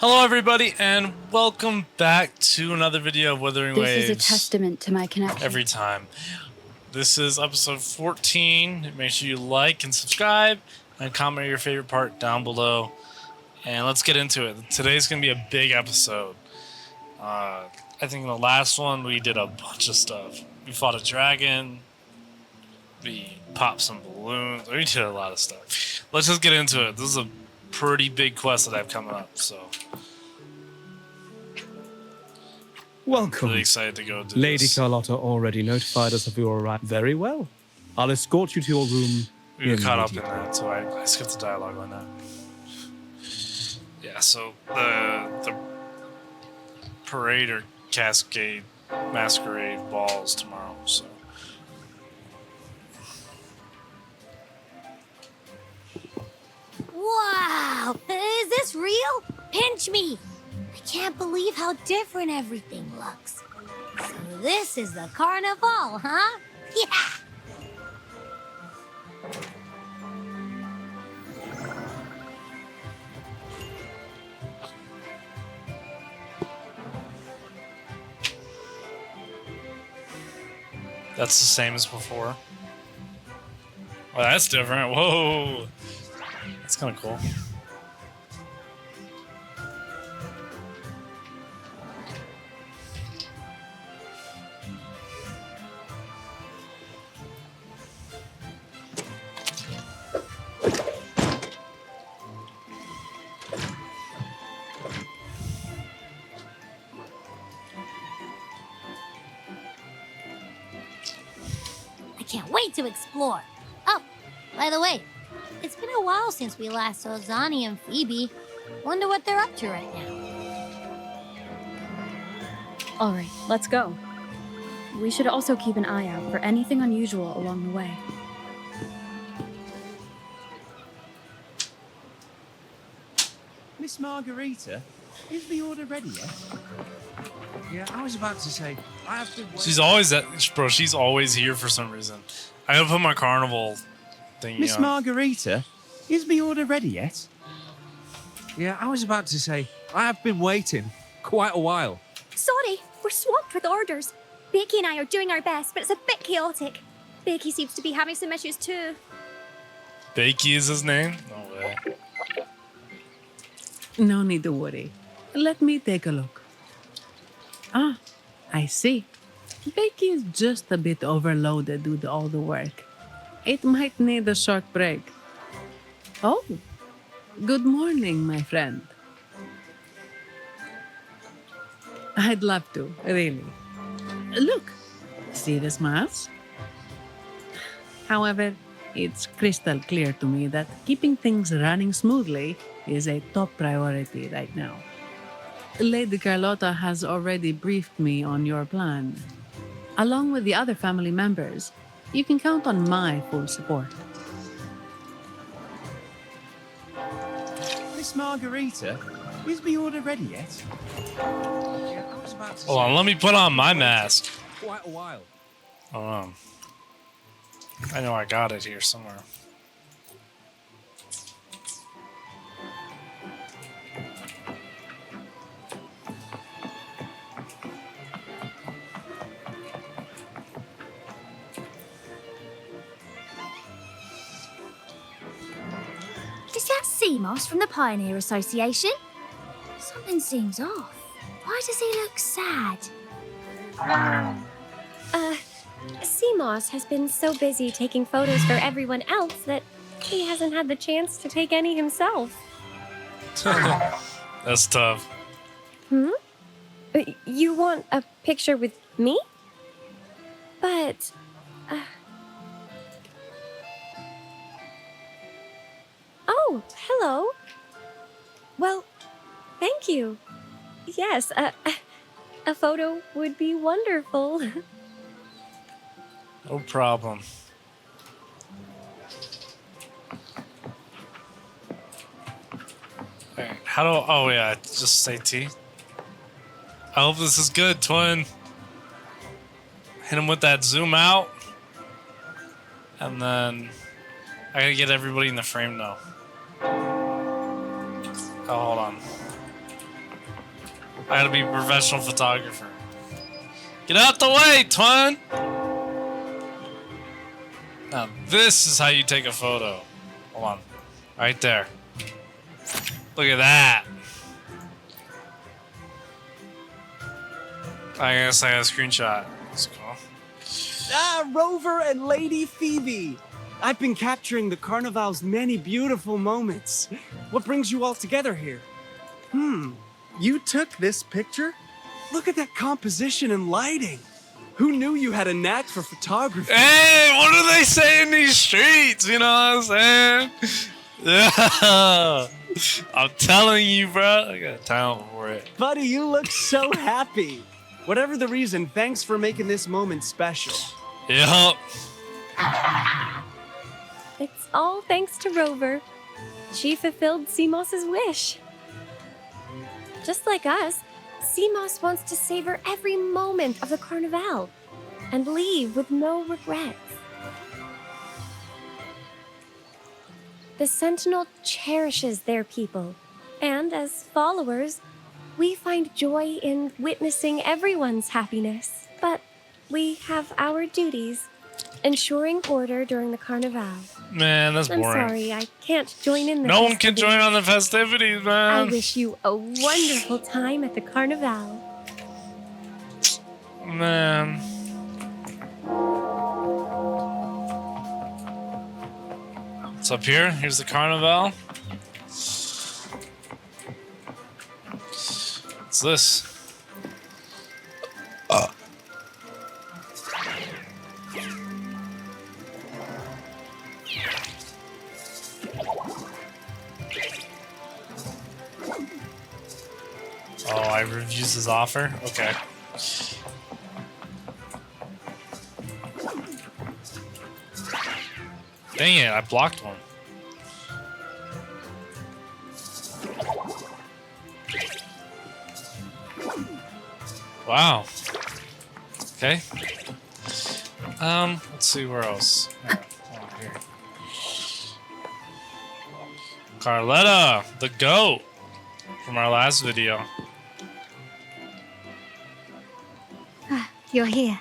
Hello everybody and welcome back to another video of Wuthering This Waves. is a testament to my connection. Every time. This is episode 14. Make sure you like and subscribe and comment your favorite part down below. And let's get into it. Today's going to be a big episode. I think in the last one we did a bunch of stuff. We fought a dragon. We popped some balloons. We did a lot of stuff. Let's just get into it. This is a pretty big quest that I have coming up, so... Welcome. Really excited to go do Lady this. Carlotta already notified us of your arrival. Very well. I'll escort you to your room. We were caught up in that, so I skipped the dialogue on that. Yeah, so the parade or cascade masquerade balls tomorrow, so. Wow! Is this real? Pinch me! I can't believe how different everything looks. So this is the carnival, huh? Yeah! That's the same as before. Well, that's different. Whoa! That's kind of cool. I can't wait to explore. Oh, by the way, it's been a while since we last saw Zani and Phoebe. Wonder what they're up to right now. All right, let's go. We should also keep an eye out for anything unusual along the way. Miss Margarita, is the order ready yet? Yeah, I was about to say, I have to wait. She's always bro. She's always here for some reason. I gotta put my carnival thing Miss on. Margarita, is the order ready yet? Yeah, I was about to say, I have been waiting quite a while. Sorry, we're swamped with orders. Becky and I are doing our best, but it's a bit chaotic. Becky seems to be having some issues too. Bakey is his name? No way. No need to worry. Let me take a look. Ah, I see. Becky is just a bit overloaded with all the work. It might need a short break. Oh, good morning, my friend. I'd love to, really. Look, see the smiles? However, it's crystal clear to me that keeping things running smoothly is a top priority right now. Lady Carlotta has already briefed me on your plan. Along with the other family members, you can count on my full support. Miss Margarita, is the order ready yet? Yeah, I was about to Hold on, let me put on my mask. quite a while. Hold on. I know I got it here somewhere. Is that Seamoss from the Pioneer Association? Something seems off. Why does he look sad? Seamoss has been so busy taking photos for everyone else that he hasn't had the chance to take any himself. That's tough. You want a picture with me? But, Oh, hello. Well, thank you. Yes, a photo would be wonderful. No problem. Alright, how do... Oh, yeah, just say T. I hope this is good, twin. Hit him with that zoom out. And then... I gotta get everybody in the frame now. Oh, hold on. I gotta be a professional photographer. Get out the way, twin! Now, this is how you take a photo. Hold on. Right there. Look at that. I guess I got a screenshot. That's cool. Ah, Rover and Lady Phoebe. I've been capturing the Carnival's many beautiful moments. What brings you all together here? You took this picture? Look at that composition and lighting. Who knew you had a knack for photography? Hey, what do they say in these streets? You know what I'm saying? Yeah. I'm telling you, bro. I got talent for it. Buddy, you look so happy. Whatever the reason, thanks for making this moment special. Yup. It's all thanks to Rover. She fulfilled Seamoss's wish. Just like us, Seamoss wants to savor every moment of the Carnival and leave with no regrets. The Sentinel cherishes their people, and as followers, we find joy in witnessing everyone's happiness. But we have our duties, ensuring order during the Carnival. Man, that's boring. I'm sorry, I can't join in the No one can festivities. join on the festivities, I man. wish you a wonderful time at the Carnival. Man. What's up here? Here's the Carnival. What's this? Oh, I refused his offer? Okay. Dang it, I blocked one. Wow. Okay. Let's see where else. Oh, here. Carletta, the goat from our last video. You're here.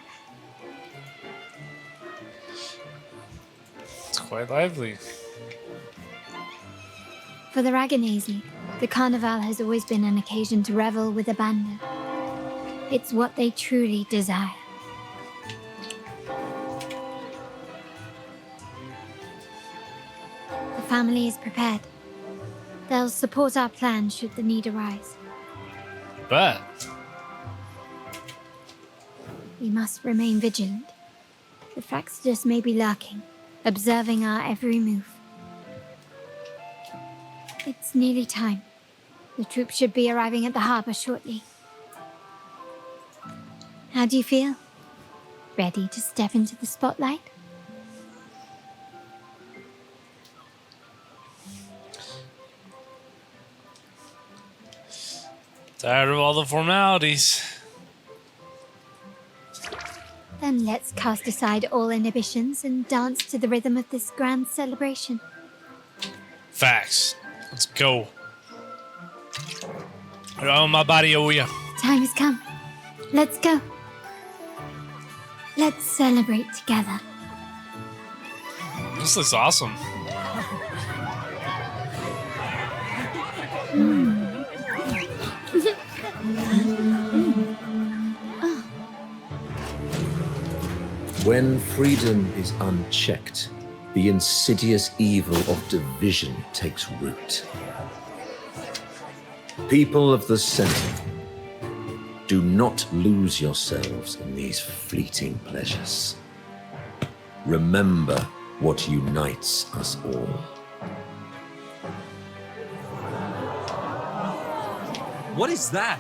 It's quite lively. For the Raganazi, the Carnival has always been an occasion to revel with abandon. It's what they truly desire. The family is prepared. They'll support our plan should the need arise. Bet. We must remain vigilant. The Fraxidus may be lurking, observing our every move. It's nearly time. The troops should be arriving at the harbor shortly. How do you feel? Ready to step into the spotlight? Tired of all the formalities. Then let's cast aside all inhibitions and dance to the rhythm of this grand celebration. Facts. Let's go. Oh, my body, oh yeah. Time has come. Let's go. Let's celebrate together. This looks awesome. When freedom is unchecked, the insidious evil of division takes root. People of the Sentinel, do not lose yourselves in these fleeting pleasures. Remember what unites us all. What is that?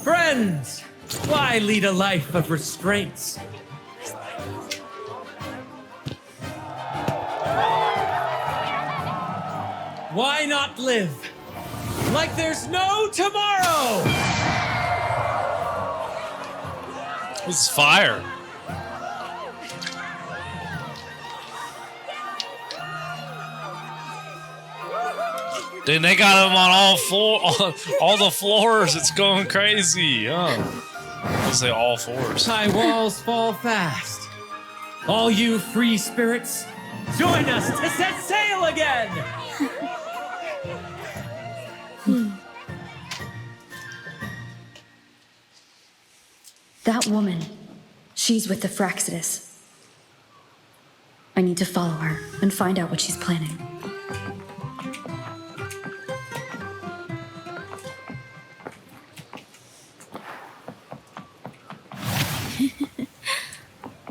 Friends, why lead a life of restraints? Why not live like there's no tomorrow? This is fire. Then they got them on all the floors. It's going crazy. I say all fours. High walls fall fast. All you free spirits, join us to set sail again! That woman, she's with the Fraxidus. I need to follow her and find out what she's planning.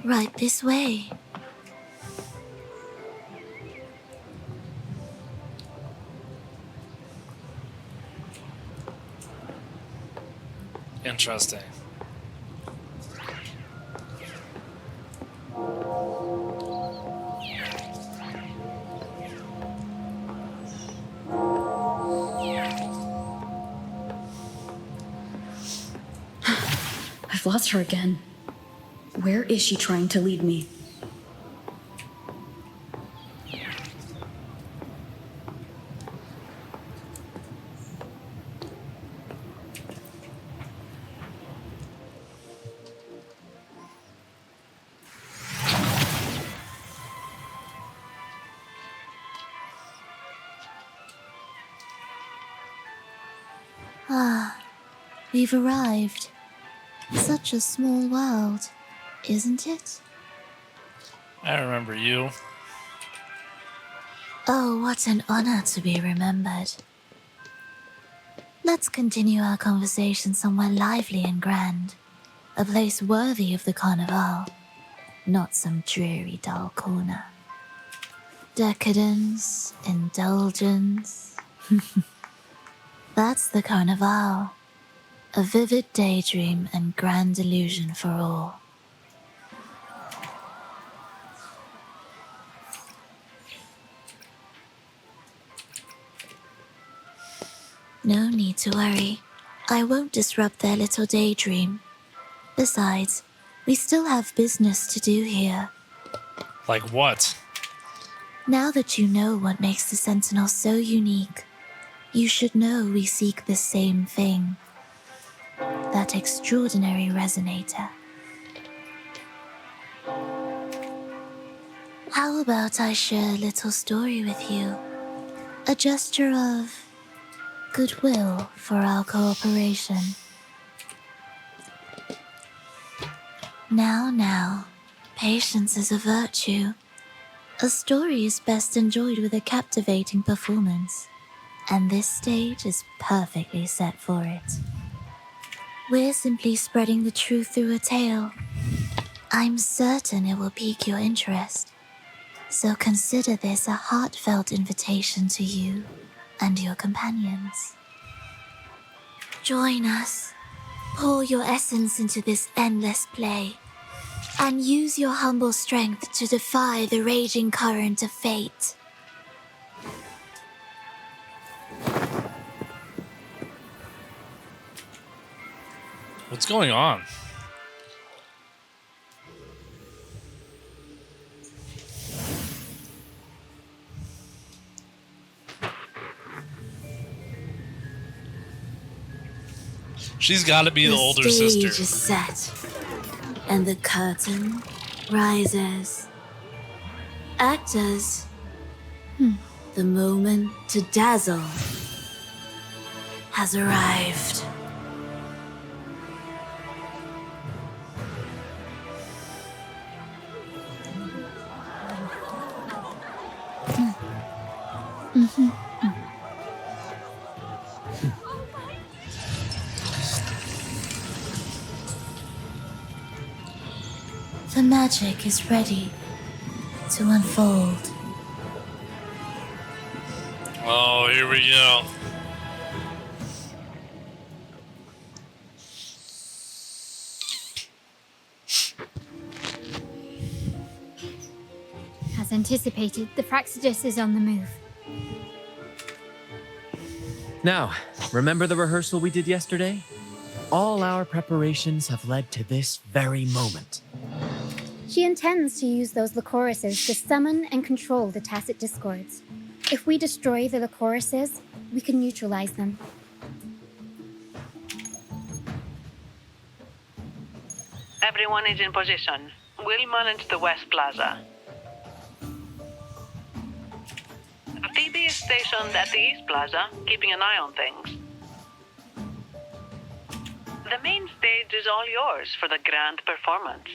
Right this way. Interesting. I've lost her again. Where is she trying to lead me? Ah, we've arrived. Such a small world, isn't it? I remember you. Oh, what an honor to be remembered. Let's continue our conversation somewhere lively and grand. A place worthy of the Carnival, not some dreary, dull corner. Decadence, indulgence. That's the Carnival. A vivid daydream and grand illusion for all. No need to worry. I won't disrupt their little daydream. Besides, we still have business to do here. Like what? Now that you know what makes the Sentinel so unique, you should know we seek the same thing. That extraordinary resonator. How about I share a little story with you? A gesture of goodwill for our cooperation. Now, patience is a virtue. A story is best enjoyed with a captivating performance, and this stage is perfectly set for it. We're simply spreading the truth through a tale. I'm certain it will pique your interest, so consider this a heartfelt invitation to you and your companions. Join us. Pour your essence into this endless play, and use your humble strength to defy the raging current of fate. What's going on? She's got to be the older sister. The stage is set, and the curtain rises. Actors, the moment to dazzle has arrived. The magic is ready to unfold. Oh, here we go. As anticipated, the Fraxidus is on the move. Now, remember the rehearsal we did yesterday? All our preparations have led to this very moment. She intends to use those Lycorises to summon and control the Tacit Discords. If we destroy the Lycorises, we can neutralize them. Everyone is in position. We'll manage the West Plaza. Phoebe is stationed at the East Plaza, keeping an eye on things. The main stage is all yours for the grand performance.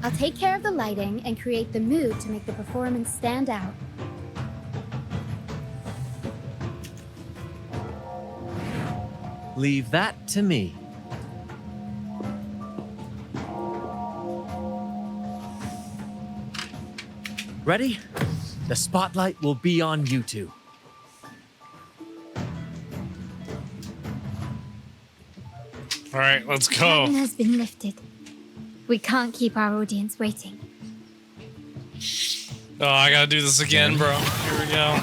I'll take care of the lighting and create the mood to make the performance stand out. Leave that to me. Ready? The spotlight will be on you two. All right, let's The go. curtain has been lifted. We can't keep our audience waiting. Oh, I gotta do this again, bro. Here we go.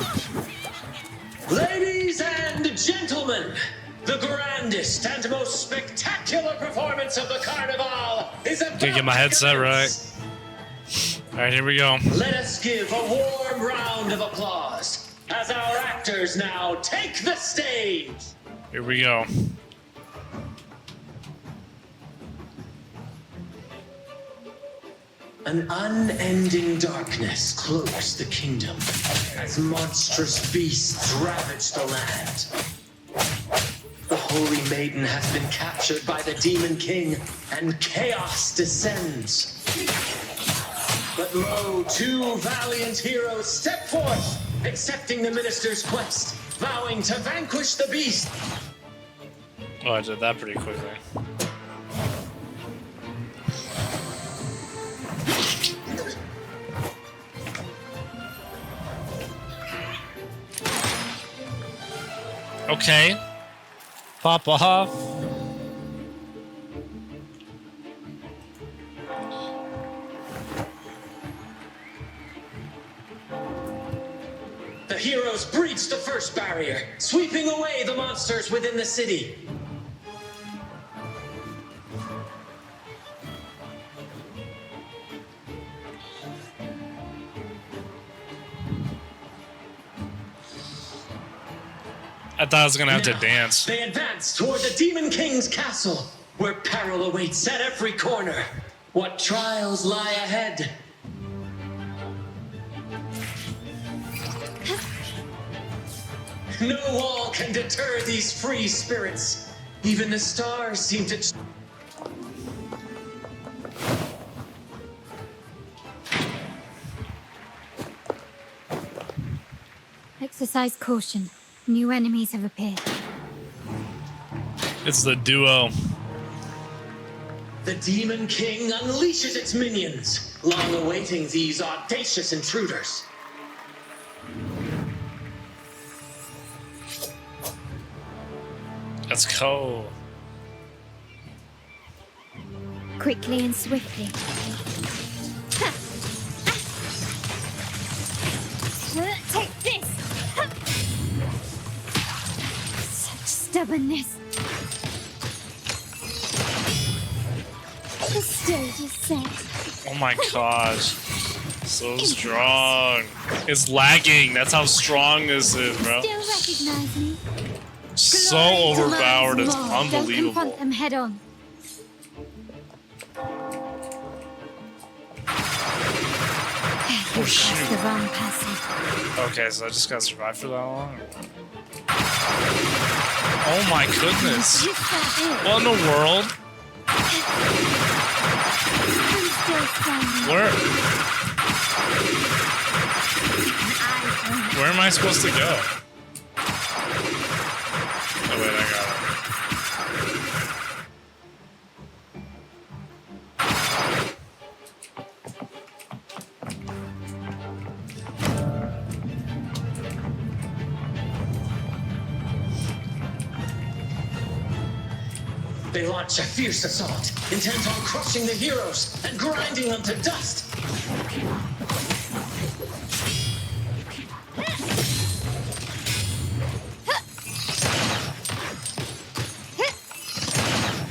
Ladies and gentlemen, the grandest and most spectacular performance of the Carnival is about Gotta get my to headset commence. All right, here we go. Let us give a warm round of applause as our actors now take the stage. Here we go. An unending darkness cloaks the kingdom as monstrous beasts ravage the land. The Holy Maiden has been captured by the Demon King, and chaos descends. But lo, two valiant heroes step forth, accepting the minister's quest, vowing to vanquish the beast. Oh, I did that pretty quickly. Okay. Pop off. The heroes breach the first barrier, sweeping away the monsters within the city. I thought I was gonna have to Now, dance. They advance toward the Demon King's castle, where peril awaits at every corner. What trials lie ahead? No wall can deter these free spirits. Even the stars seem to... Exercise caution. New enemies have appeared. It's the duo. The Demon King unleashes its minions, long awaiting these audacious intruders. Let's go. Quickly and swiftly. Take this! Such stubbornness. The stage is set. Oh my gosh. So strong. It's lagging. That's how strong this is, bro. Still recognize me. So Glory to overpowered. man's It's maw. Don't unbelievable. confront them head on. Oh The shoot. wrong person. Okay, so I just gotta survive for that long? Oh my goodness. Just that What in the world? I'm still standing. Where am I supposed to go? Oh wait, I got it. They launch a fierce assault, intent on crushing the heroes and grinding them to dust.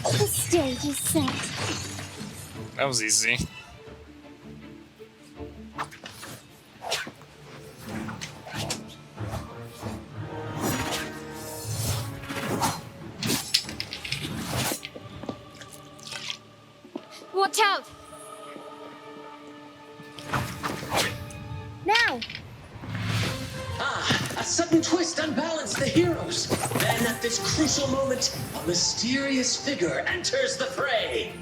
The stage is set. That was easy. Watch out! Now! A sudden twist unbalanced the heroes. Then, at this crucial moment, a mysterious figure enters the fray.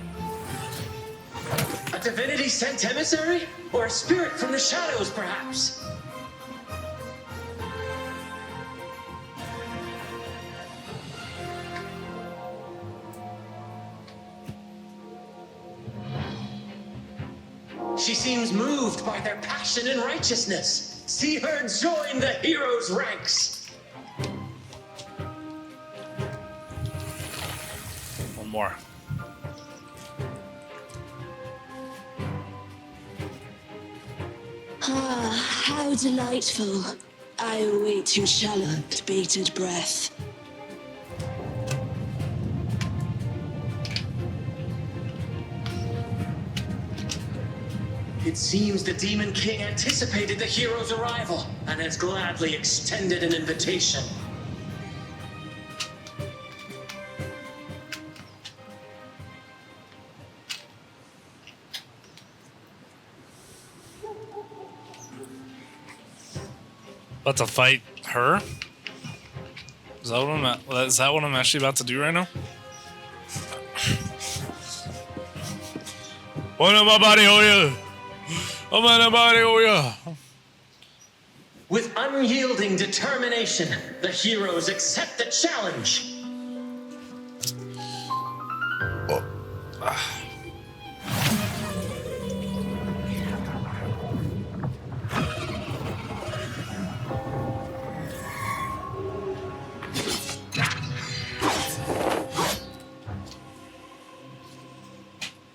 A divinity sent emissary? Or a spirit from the shadows, perhaps? She seems moved by their passion and righteousness. See her join the heroes' ranks. One more. Ah, how delightful. I await your shallowed, bated breath. It seems the Demon King anticipated the hero's arrival and has gladly extended an invitation. About to fight her? Is that what I'm actually about to do right now? With unyielding determination, the heroes accept the challenge.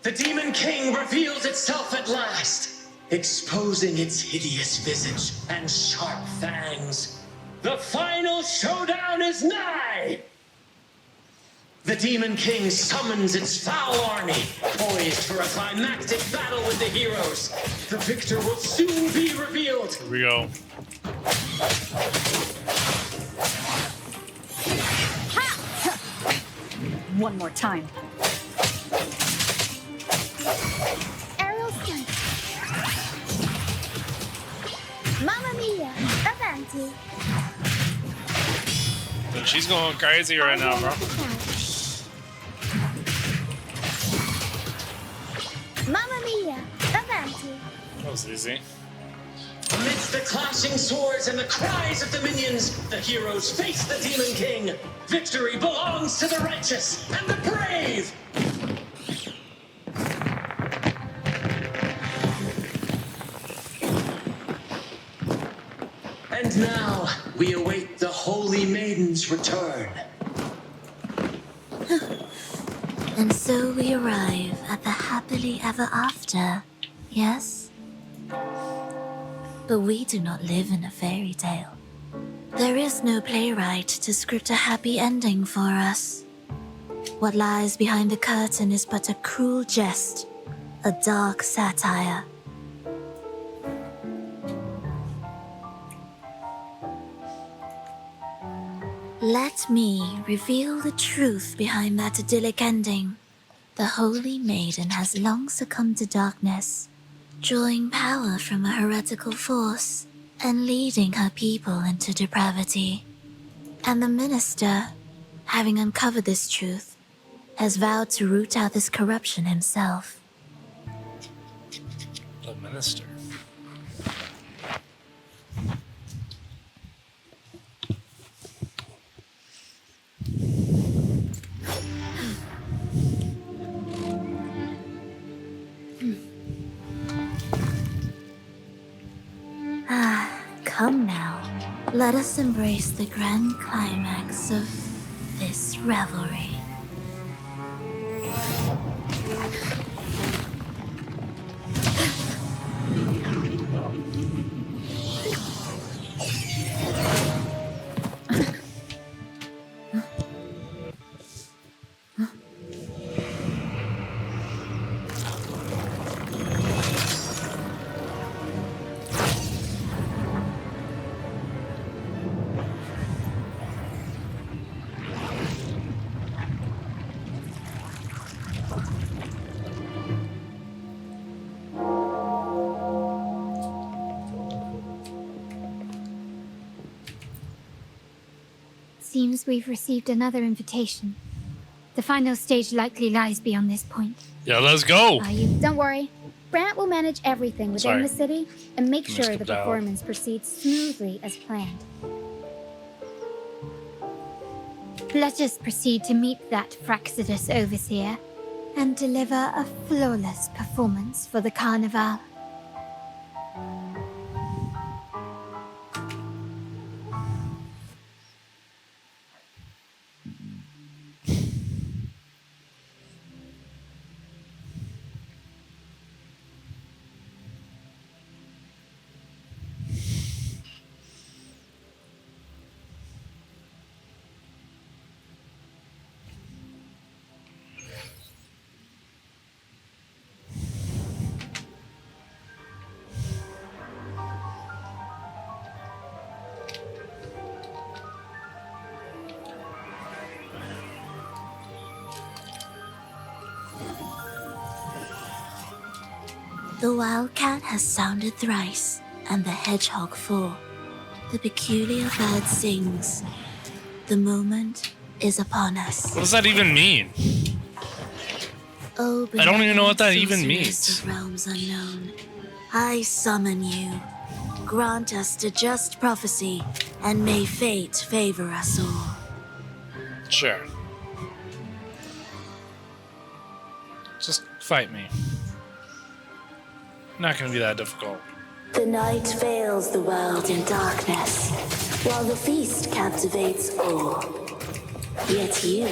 The Demon King reveals itself at last, exposing its hideous visage and sharp fangs. The final showdown is nigh! The Demon King summons its foul army, poised for a climactic battle with the heroes. The victor will soon be revealed. Here we go. One more time. Aerial stunt. Mamma mia! Avanti! Dude, she's going crazy right now, bro. Mamma mia! Avanti! That was easy. Amidst the clashing swords and the cries of the minions, the heroes face the Demon King. Victory belongs to the righteous and the brave! And now, we await the Holy Maiden's return. And so we arrive at the happily ever after, yes? But we do not live in a fairy tale. There is no playwright to script a happy ending for us. What lies behind the curtain is but a cruel jest, a dark satire. Let me reveal the truth behind that idyllic ending. The Holy Maiden has long succumbed to darkness, drawing power from a heretical force and leading her people into depravity. And the minister, having uncovered this truth, has vowed to root out this corruption himself. The minister. Come now, let us embrace the grand climax of this revelry. seems we've received another invitation. The final stage likely lies beyond this point. Yeah, let's go. Don't worry. Brant will manage everything within the city and make sure the skip that. performance proceeds smoothly as planned. Let us proceed to meet that Fraxidus overseer and deliver a flawless performance for the carnival. The wildcat has sounded thrice, and the hedgehog four. The peculiar bird sings. The moment is upon us. What does that even mean? Oh, I don't even know what that even sorceress means. of realms unknown, I summon you. Grant us a just prophecy, and may fate favor us all. Sure. Just fight me. Not gonna be that difficult. The night veils the world in darkness, while the feast captivates all. Yet you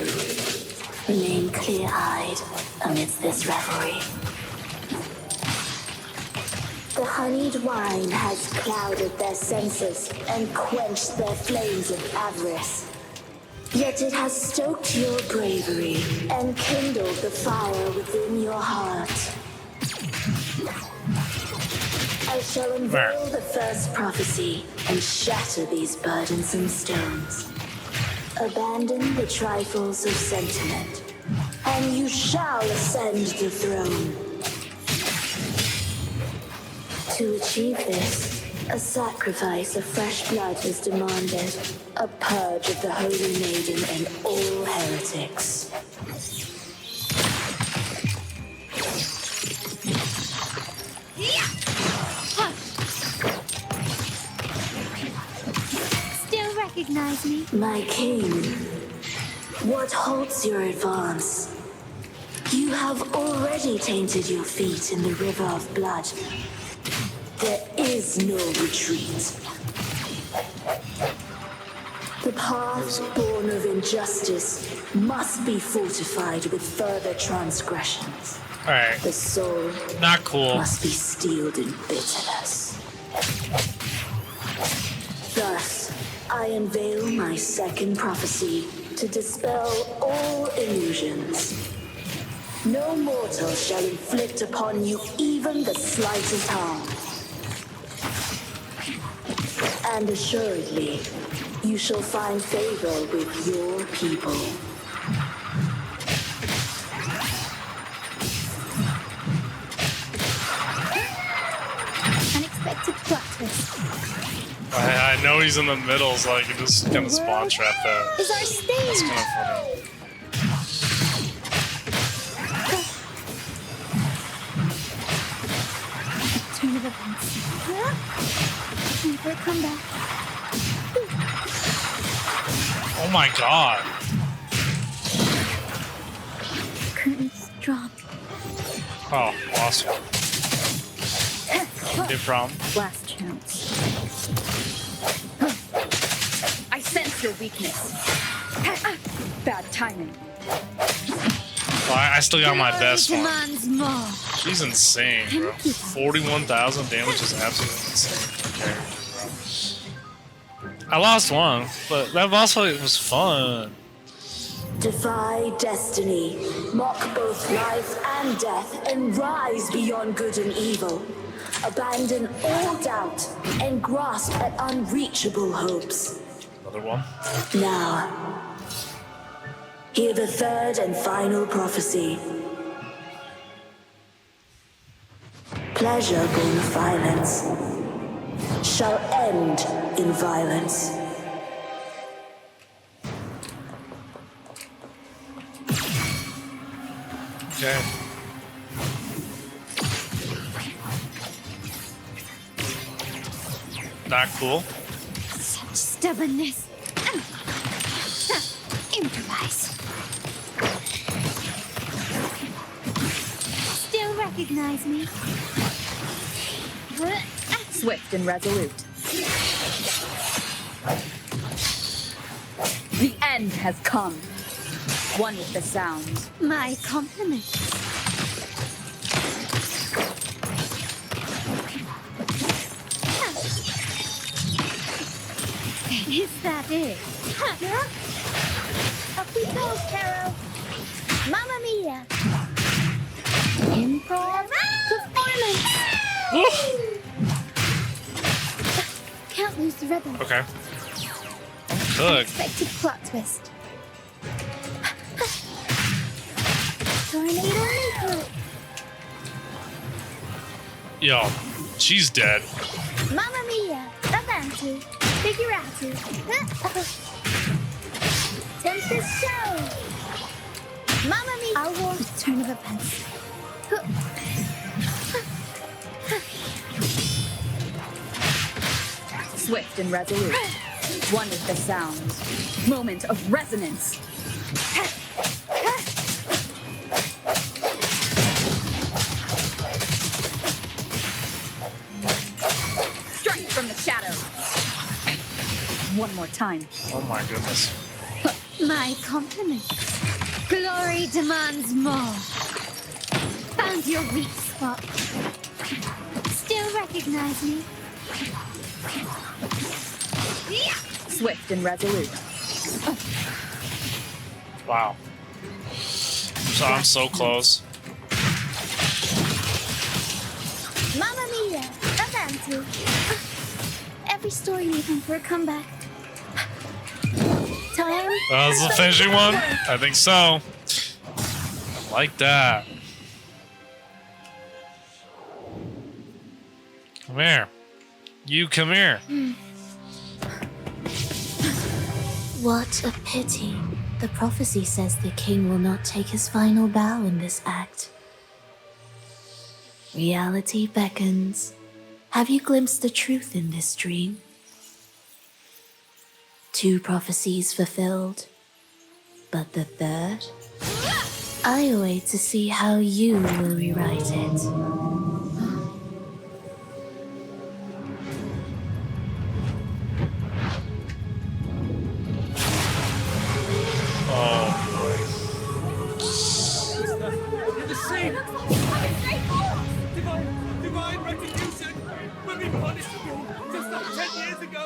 remain clear-eyed amidst this revelry. The honeyed wine has clouded their senses and quenched their flames of avarice. Yet it has stoked your bravery and kindled the fire within your heart. I shall unveil the first prophecy and shatter these burdensome stones. Abandon the trifles of sentiment, and you shall ascend the throne. To achieve this, a sacrifice of fresh blood is demanded, a purge of the Holy Maiden and all heretics. Still recognize me? My king, what halts your advance? You have already tainted your feet in the river of blood. There is no retreat. The path born of injustice must be fortified with further transgressions. Alright. The soul Not cool. must be steeled in bitterness. Thus, I unveil my second prophecy to dispel all illusions. No mortal shall inflict upon you even the slightest harm. And assuredly, you shall find favor with your people. Unexpected plot twist. I know he's in the middle, so I can just kind of spawn trap that. Is our stage. That's kind of funny. Turn of events. Never come back. Oh my god. Curtains drop. Oh, lost one. Big problem. Last chance. I sense your weakness. Bad timing. Oh, I still got my best one. Demands more. She's insane, bro. 41,000 damage is absolutely insane. Okay, bro. I lost one, but that boss fight was fun. Defy destiny, mock both life and death, and rise beyond good and evil. Abandon all doubt and grasp at unreachable hopes. Another one. Now, hear the third and final prophecy. Pleasure born of violence shall end in violence. Okay. Not cool. Such stubbornness. Improvise. Still recognize me? Swift and resolute. The end has come. One with the sound. My compliments. Is that it? Up we go, Carol. Mamma mia. Improv performance. Can't lose the rhythm. Okay. Could. Unexpected plot twist. Tornado Nico. Yo, she's dead. Mamma mia. Avanti. Figurati. Tempest show. Mamma mia. I'll warn the turn of events. Swift and resolute. One with the sound. Moment of resonance. Strike from the shadows. One more time. Oh my goodness. My compliments. Glory demands more. Found your weak spot. Still recognize me? Swift and resolute. Wow. So I'm so close. Mamma mia. Avanti. Every story needing for a comeback. Time. That was the finishing one? I think so. I like that. Come here. You come here. What a pity. The prophecy says the king will not take his final bow in this act. Reality beckons. Have you glimpsed the truth in this dream? 2 prophecies fulfilled, but the third? I await to see how you will rewrite it. You're the same! Divine retribution! We'll be punishable, just like 10 years ago!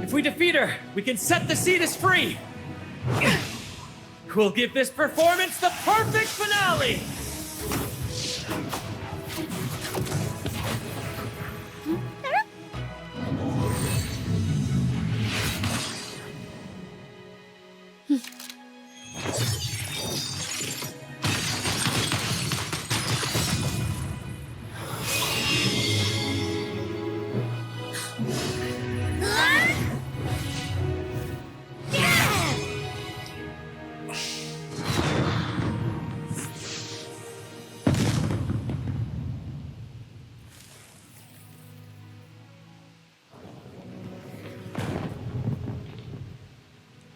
If we defeat her, we can set the Cetus free! We'll give this performance the perfect finale!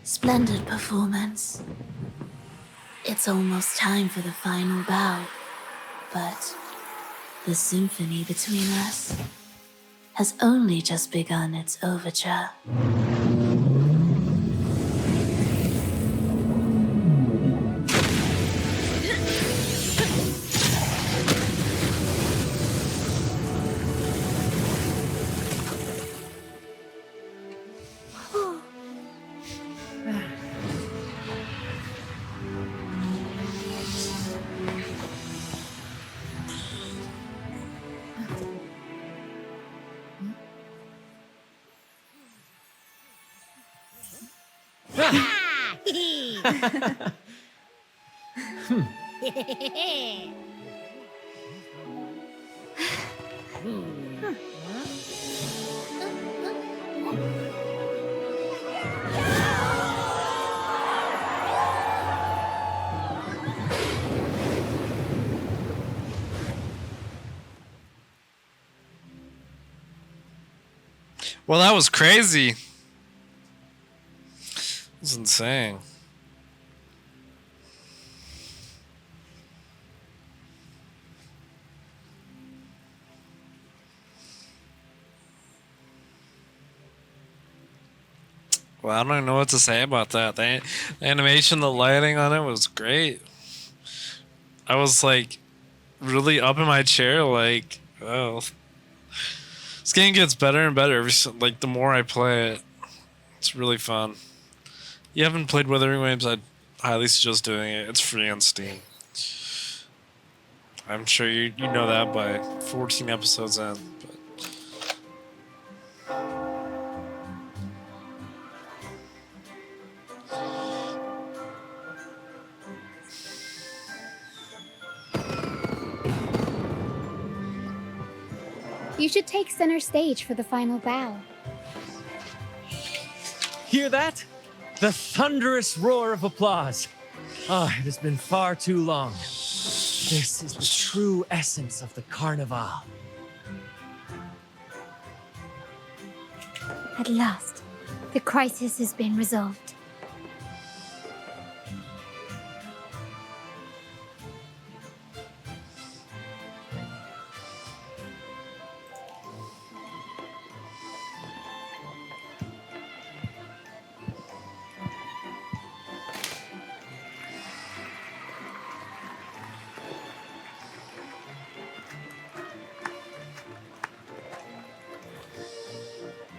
Splendid performance. It's almost time for the final bow, but the symphony between us has only just begun its overture. Well, that was crazy. It was insane. Well, I don't even know what to say about that. The animation, the lighting on it was great. I was like really up in my chair, like, oh, this game gets better and better like the more I play it. It's really fun. You haven't played Wuthering Waves? I'd highly suggest doing it. It's free on Steam. I'm sure you know that by 14 episodes in. But You should take center stage for the final bow. Hear that? The thunderous roar of applause. Ah, it has been far too long. This is the true essence of the Carnival. At last, the crisis has been resolved.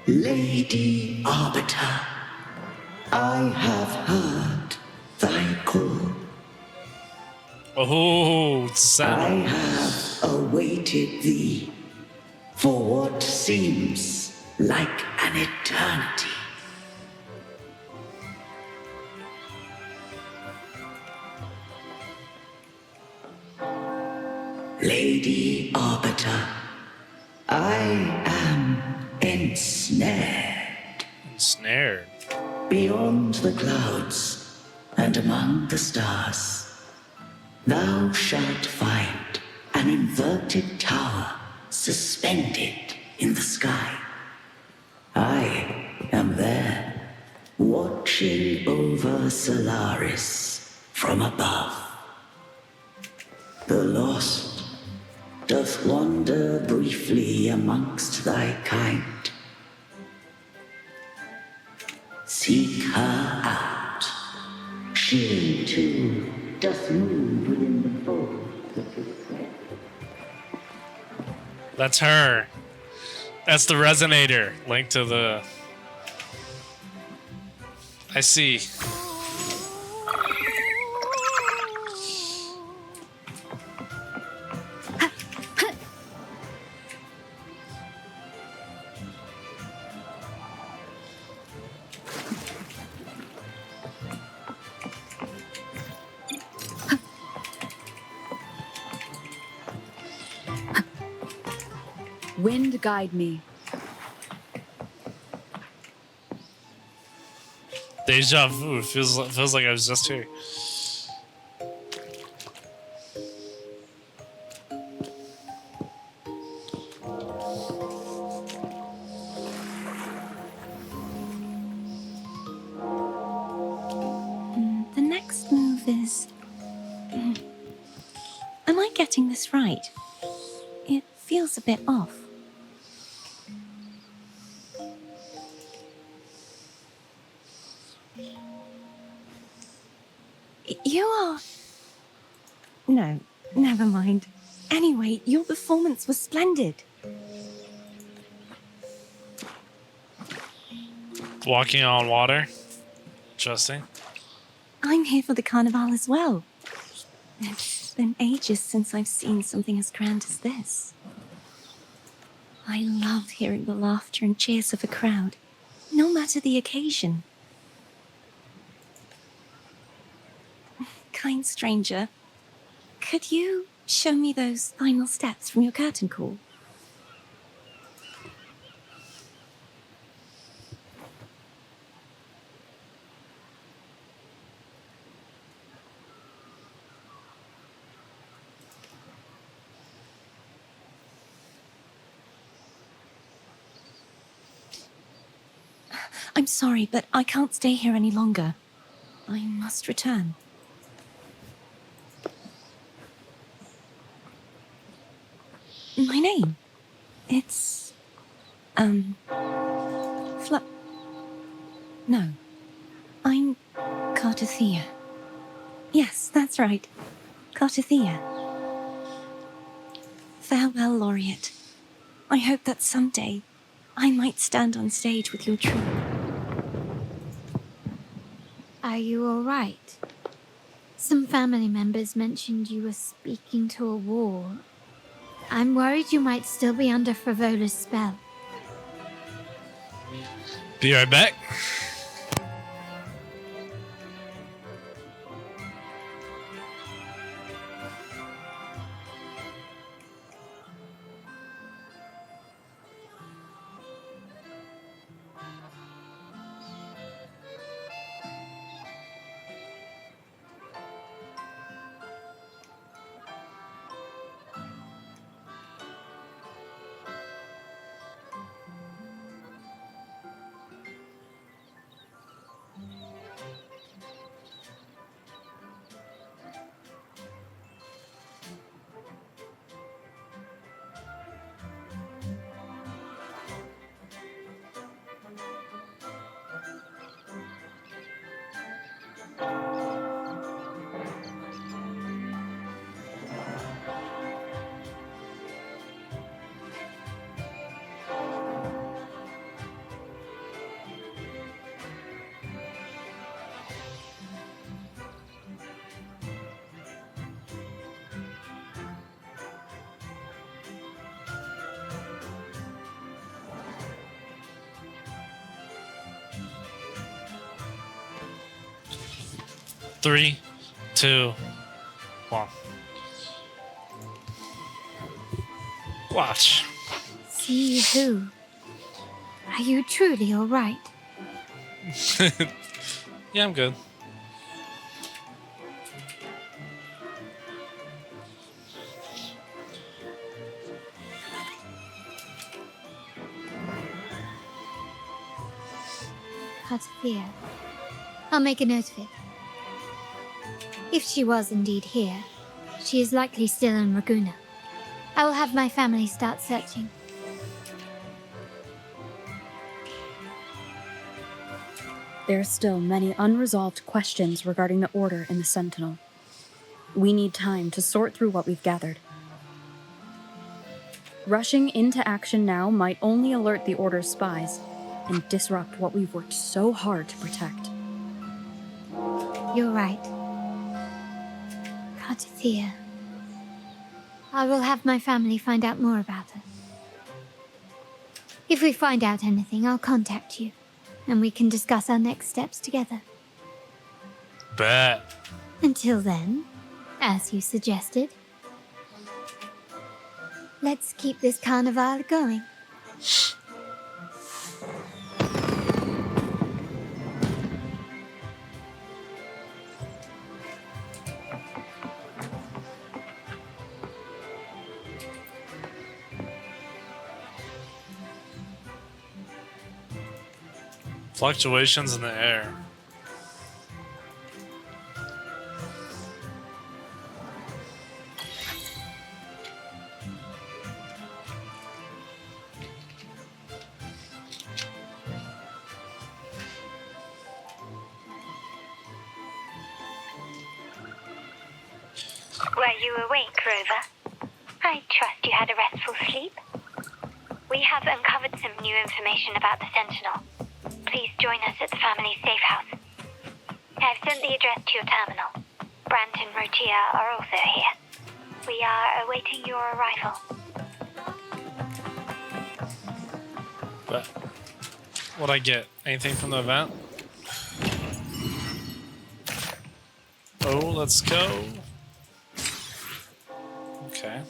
Lady Arbiter, I have heard thy call. oh, it's I sad. have awaited thee for what seems like an eternity. Lady Arbiter, I am ensnared. Snared. Beyond the clouds and among the stars, thou shalt find an inverted tower suspended in the sky. I am there, watching over Solaris from above. The lost doth wander briefly amongst thy kind. Seek her out. She, too, doth move within the folds of the thread. That's her. That's the resonator. Link to the... I see. Wind guide me. Deja vu. Feels like I was just here. The next move is... Am I getting this right? It feels a bit off. You are... No, never mind. Anyway, your performance was splendid. Walking on water. Interesting. I'm here for the Carnival as well. It's been ages since I've seen something as grand as this. I love hearing the laughter and cheers of a crowd, no matter the occasion. kind stranger, could you show me those final steps from your curtain call? I'm sorry, but I can't stay here any longer. I must return. My name? It's... No. I'm Cartothea. Yes, that's right. Cartothea. Farewell, Laureate. I hope that someday I might stand on stage with your troupe. Are you all right? Some family members mentioned you were speaking to a wall. I'm worried you might still be under Frivola's spell. Be right back. Three, two, one. Watch. See who? Are you truly all right? Yeah, I'm good. Cartothea. I'll make a note of it. If she was indeed here, she is likely still in Raguna. I will have my family start searching. There are still many unresolved questions regarding the Order and the Sentinel. We need time to sort through what we've gathered. Rushing into action now might only alert the Order's spies and disrupt what we've worked so hard to protect. You're right. Cartothea. I will have my family find out more about her. If we find out anything, I'll contact you, and we can discuss our next steps together. Bet. Until then, as you suggested, let's keep this carnival going. Fluctuations in the air. Were you awake, Rover? I trust you had a restful sleep. We have uncovered some new information about the Sentinel. Please join us at the family safe house. I've sent the address to your terminal. Brant and Rotia are also here. We are awaiting your arrival. But what'd I get? Anything from the event? Oh, let's go. Okay.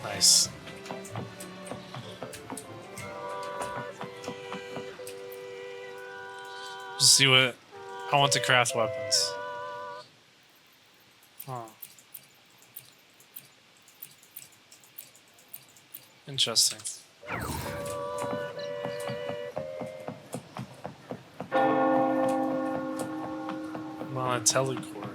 Nice. Just see what I want to craft weapons. Huh. Interesting. I'm on a telecord.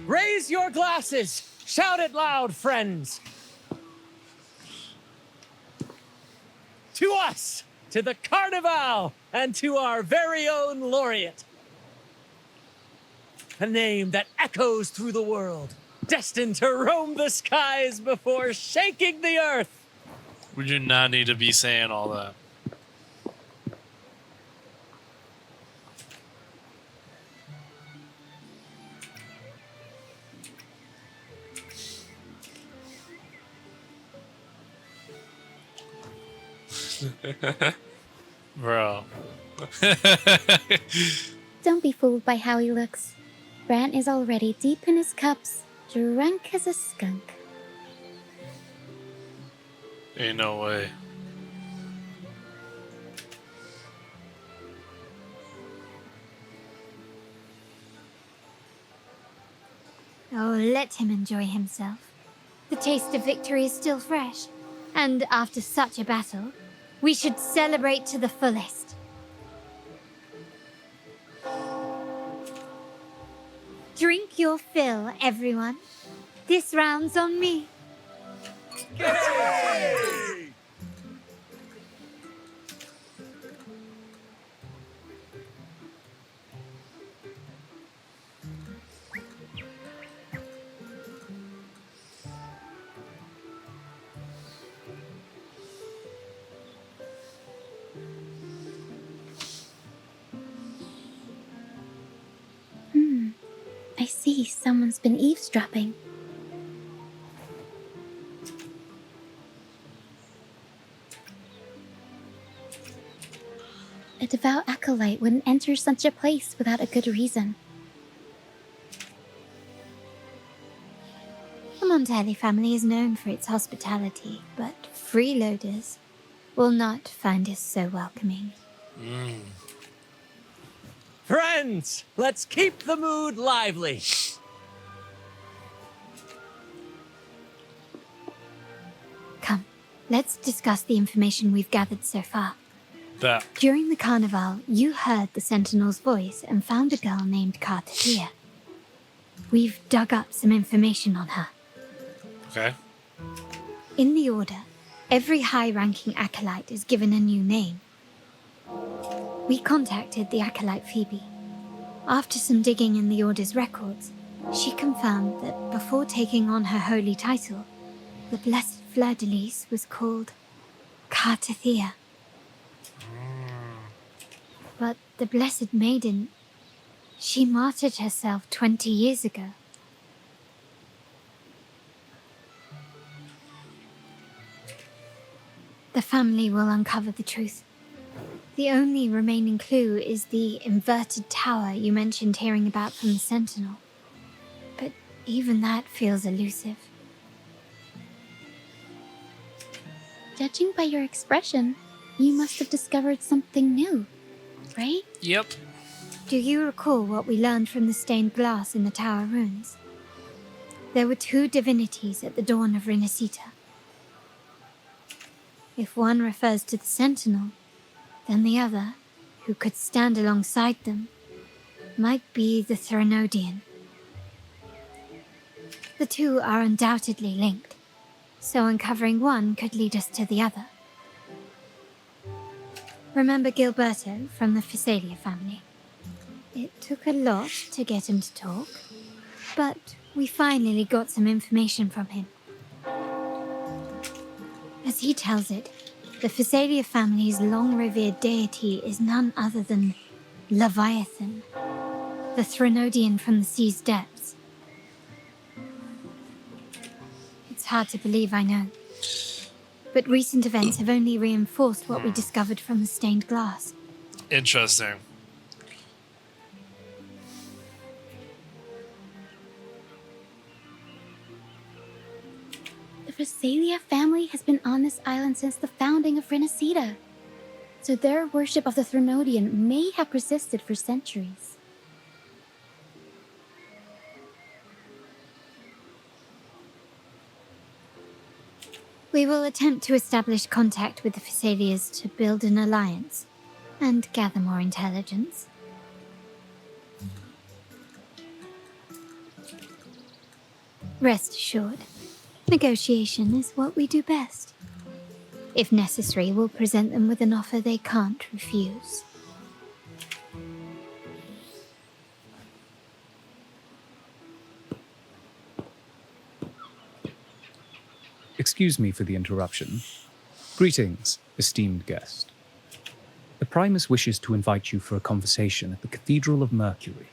Raise your glasses! Shout it loud, friends! To us! To the Carnival! And to our very own laureate! A name that echoes through the world, destined to roam the skies before shaking the earth! We do not need to be saying all that. Bro. Don't be fooled by how he looks. Brant is already deep in his cups, drunk as a skunk. Ain't no way. Oh, let him enjoy himself. The taste of victory is still fresh, and after such a battle, we should celebrate to the fullest. Drink your fill, everyone. This round's on me. I see someone's been eavesdropping. A devout acolyte wouldn't enter such a place without a good reason. The Montelli family is known for its hospitality, but freeloaders will not find us so welcoming. Friends, let's keep the mood lively. Come, let's discuss the information we've gathered so far. That. During the carnival, you heard the Sentinel's voice and found a girl named Cartathea. We've dug up some information on her. Okay. In the Order, every high-ranking acolyte is given a new name. We contacted the acolyte Phoebe. After some digging in the Order's records, she confirmed that before taking on her holy title, the Blessed Fleur-de-Lis was called Cartathea. But the Blessed Maiden, she martyred herself 20 years ago. The family will uncover the truth. The only remaining clue is the inverted tower you mentioned hearing about from the Sentinel. But even that feels elusive. Judging by your expression, you must have discovered something new, right? Yep. Do you recall what we learned from the stained glass in the tower ruins? There were two divinities at the dawn of Renacita. If one refers to the Sentinel, then the other, who could stand alongside them, might be the Threnodian. The two are undoubtedly linked, so uncovering one could lead us to the other. Remember Gilberto from the Physalia family? It took a lot to get him to talk, but we finally got some information from him. As he tells it, the Phasalia family's long-revered deity is none other than Leviathan, the Threnodian from the sea's depths. It's hard to believe, I know. But recent events have only reinforced what we discovered from the stained glass. Interesting. The Phasalia family has been on this island since the founding of Renacida, so their worship of the Threnodian may have persisted for centuries. We will attempt to establish contact with the Phasalias to build an alliance and gather more intelligence. Rest assured, negotiation is what we do best. If necessary, we'll present them with an offer they can't refuse. Excuse me for the interruption. Greetings, esteemed guest. The Primus wishes to invite you for a conversation at the Cathedral of Mercury.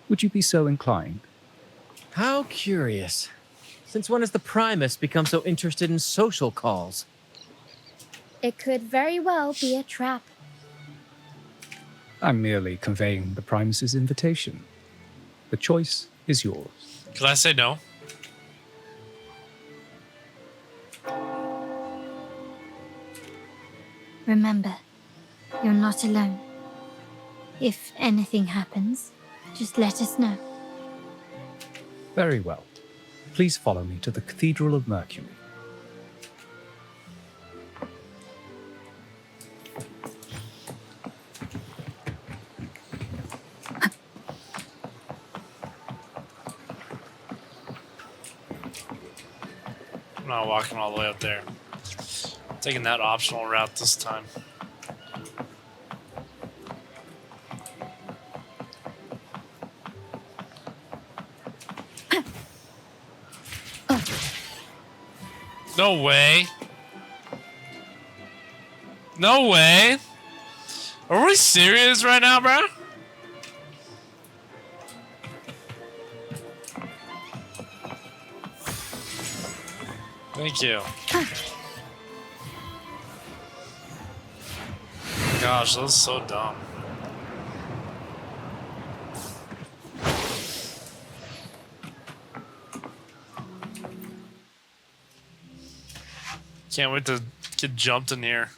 Would you be so inclined? How curious. Since when has the Primus become so interested in social calls? It could very well be a trap. I'm merely conveying the Primus's invitation. The choice is yours. Can I say no? Remember, you're not alone. If anything happens, just let us know. Very well. Please follow me to the Cathedral of Mercury. I'm not walking all the way up there. Taking that optional route this time. No way. No way. Are we serious right now, bro? Thank you. Gosh, that was so dumb. Can't wait to get jumped in here.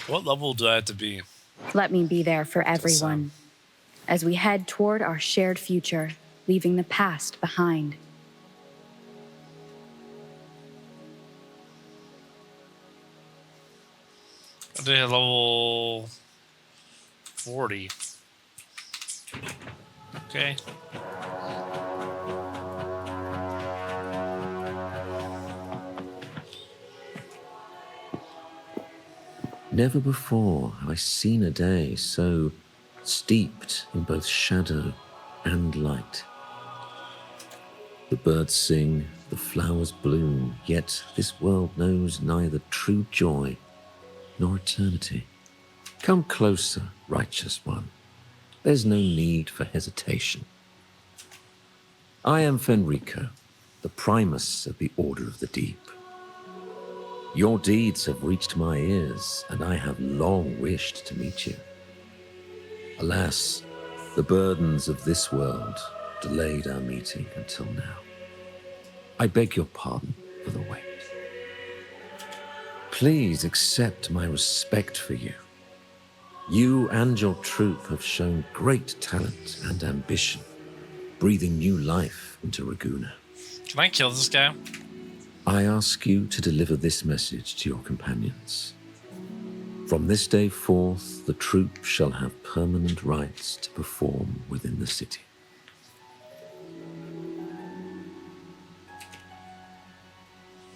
What level do I have to be? Let me be there for everyone as we head toward our shared future, leaving the past behind. I did level 40. Okay. Never before have I seen a day so steeped in both shadow and light. The birds sing, the flowers bloom, yet this world knows neither true joy nor eternity. Come closer, righteous one. There's no need for hesitation. I am Fenrico, the Primus of the Order of the Deep. Your deeds have reached my ears, and I have long wished to meet you. Alas, the burdens of this world delayed our meeting until now. I beg your pardon for the wait. Please accept my respect for you. You and your troop have shown great talent and ambition, breathing new life into Raguna. Can I kill this guy? I ask you to deliver this message to your companions. From this day forth, the troop shall have permanent rights to perform within the city.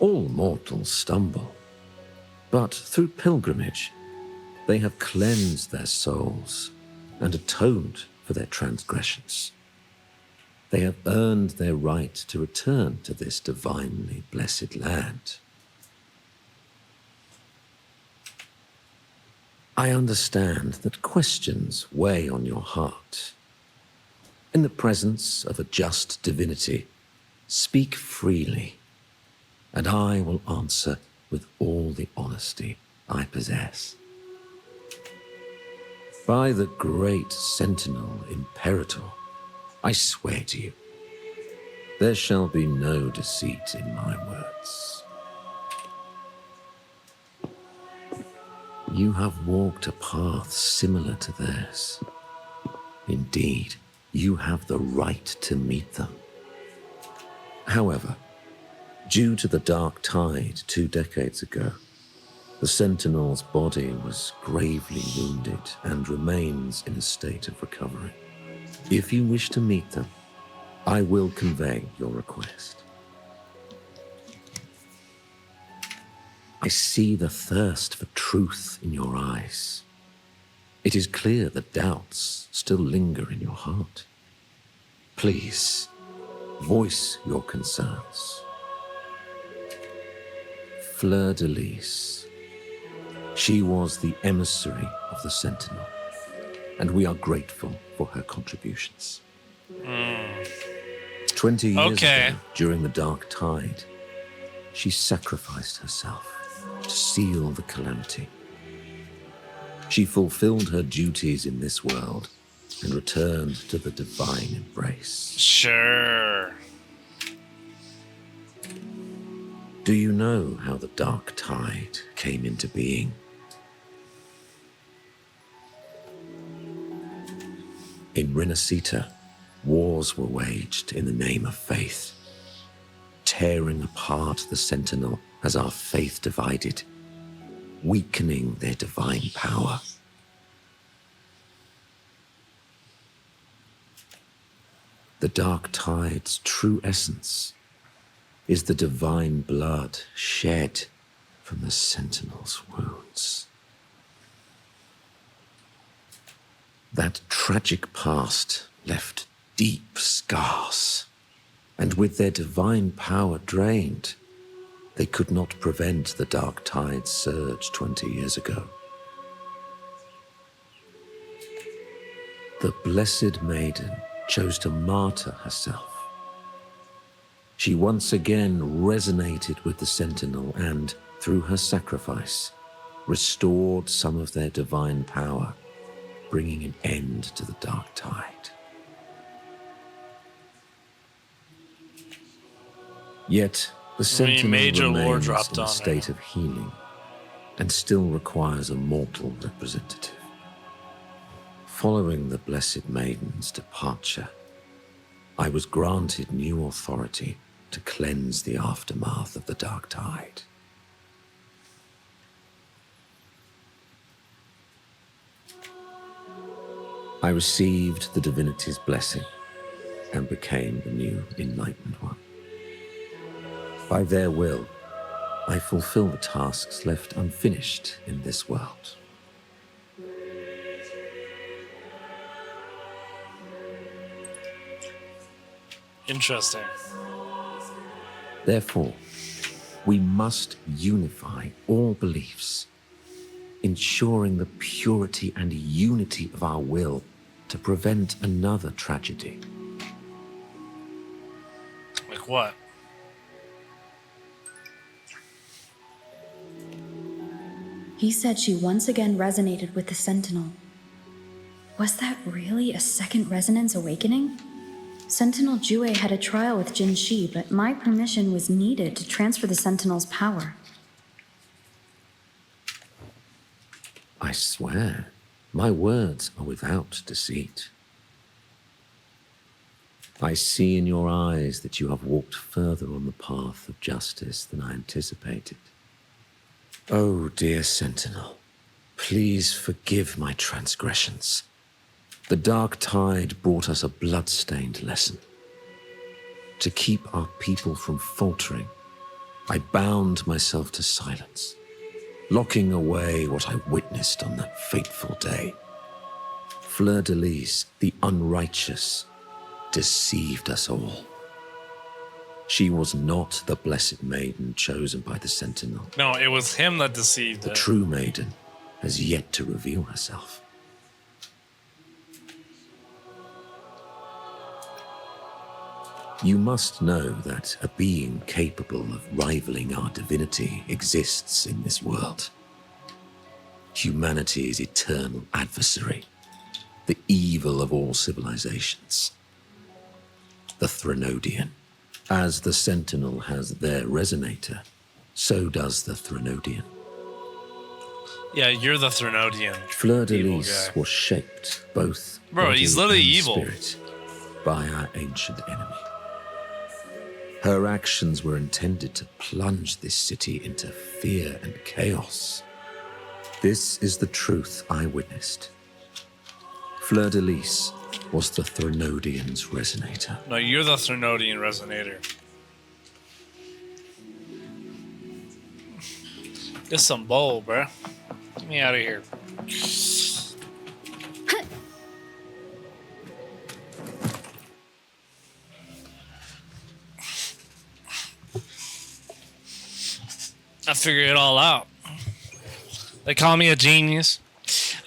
All mortals stumble, but through pilgrimage, they have cleansed their souls and atoned for their transgressions. They have earned their right to return to this divinely blessed land. I understand that questions weigh on your heart. In the presence of a just divinity, speak freely, and I will answer with all the honesty I possess. By the great Sentinel Imperator, I swear to you, there shall be no deceit in my words. You have walked a path similar to theirs. Indeed, you have the right to meet them. However, due to the Dark Tide 2 decades ago, the Sentinel's body was gravely wounded and remains in a state of recovery. If you wish to meet them, I will convey your request. I see the thirst for truth in your eyes. It is clear that doubts still linger in your heart. Please, voice your concerns. Fleur-de-Lis. She was the emissary of the Sentinel, and we are grateful for her contributions. 20 years ago, during the Dark Tide, she sacrificed herself to seal the calamity. She fulfilled her duties in this world and returned to the divine embrace. Sure. Do you know how the Dark Tide came into being? In Renacita, wars were waged in the name of faith, tearing apart the Sentinel as our faith divided, weakening their divine power. The Dark Tide's true essence is the divine blood shed from the Sentinel's wounds. That tragic past left deep scars, and with their divine power drained, they could not prevent the Dark Tide's surge 20 years ago. The Blessed Maiden chose to martyr herself. She once again resonated with the Sentinel and, through her sacrifice, restored some of their divine power, bringing an end to the Dark Tide. Yet, the Sentinel remains in a state of healing and still requires a mortal representative. Following the Blessed Maiden's departure, I was granted new authority to cleanse the aftermath of the Dark Tide. I received the divinity's blessing and became the new Enlightened One. By their will, I fulfill the tasks left unfinished in this world. Interesting. Therefore, we must unify all beliefs, ensuring the purity and unity of our will to prevent another tragedy. Like what? He said she once again resonated with the Sentinel. Was that really a second resonance awakening? Sentinel Jue had a trial with Jin Shi, but my permission was needed to transfer the Sentinel's power. I swear, my words are without deceit. I see in your eyes that you have walked further on the path of justice than I anticipated. Oh, dear Sentinel, please forgive my transgressions. The Dark Tide brought us a blood-stained lesson. To keep our people from faltering, I bound myself to silence, locking away what I witnessed on that fateful day. Fleur-de-Lis, the unrighteous, deceived us all. She was not the blessed maiden chosen by the Sentinel. No, it was him that deceived The her. true maiden has yet to reveal herself. You must know that a being capable of rivaling our divinity exists in this world. Humanity's eternal adversary, the evil of all civilizations. The Threnodian. As the Sentinel has their resonator, so does the Threnodian. Yeah, you're the Threnodian. Fleur-de-Lis was shaped both Bro, he's body literally and evil. spirit by our ancient enemy. Her actions were intended to plunge this city into fear and chaos. This is the truth I witnessed. Fleur-de-Lis was the Threnodian's resonator. No, you're the Threnodian resonator. Get some bowl, bro. Get me out of here. I figured it all out. They call me a genius.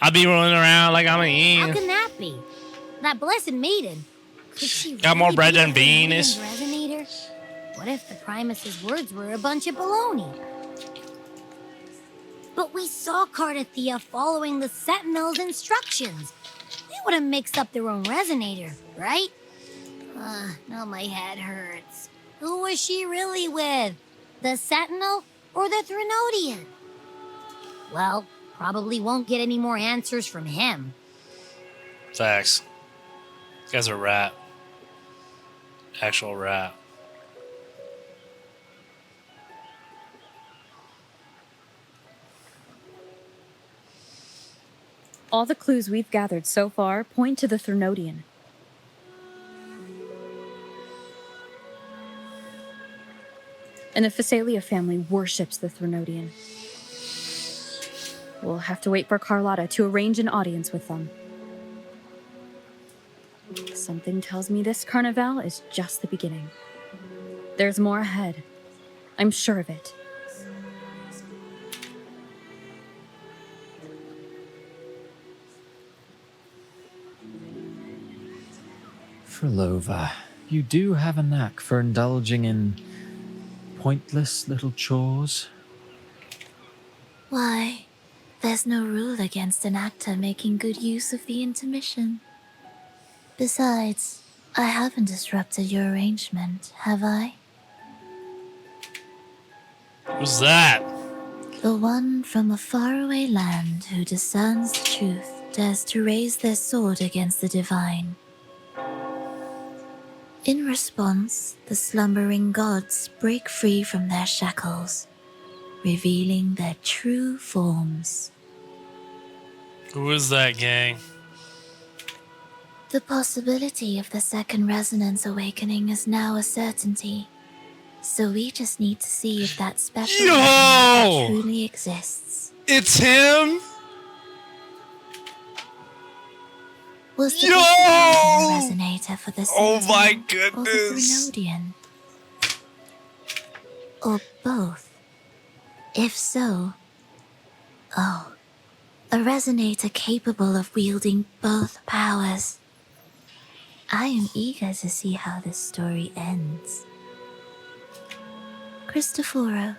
I be running around like I'm a How genius. can that be? That blessed maiden. Could she Got more really bread be than a Threnodian Venus. resonator? What if the Primus's words were a bunch of baloney? But we saw Cardathea following the Sentinel's instructions. They would have mixed up their own resonator, right? Now my head hurts. Who was she really with? The Sentinel or the Threnodian? Well, probably won't get any more answers from him. Facts. This guy's a rat. Actual rat. All the clues we've gathered so far point to the Threnodian. And the Phasalia family worships the Threnodian. We'll have to wait for Carlotta to arrange an audience with them. Something tells me this carnival is just the beginning. There's more ahead. I'm sure of it. Frolova, you do have a knack for indulging in pointless little chores. Why, there's no rule against an actor making good use of the intermission. Besides, I haven't disrupted your arrangement, have I? Who's that? The one from a faraway land who discerns the truth dares to raise their sword against the divine. In response, the slumbering gods break free from their shackles, revealing their true forms. Who is that, gang? The possibility of the second resonance awakening is now a certainty, so we just need to see if that special resonance truly exists. It's him? Was the Yo! resonator for the Oh my Sentinel or the goodness. Threnodian? Or both? If so, a resonator capable of wielding both powers. I am eager to see how this story ends. Cristoforo,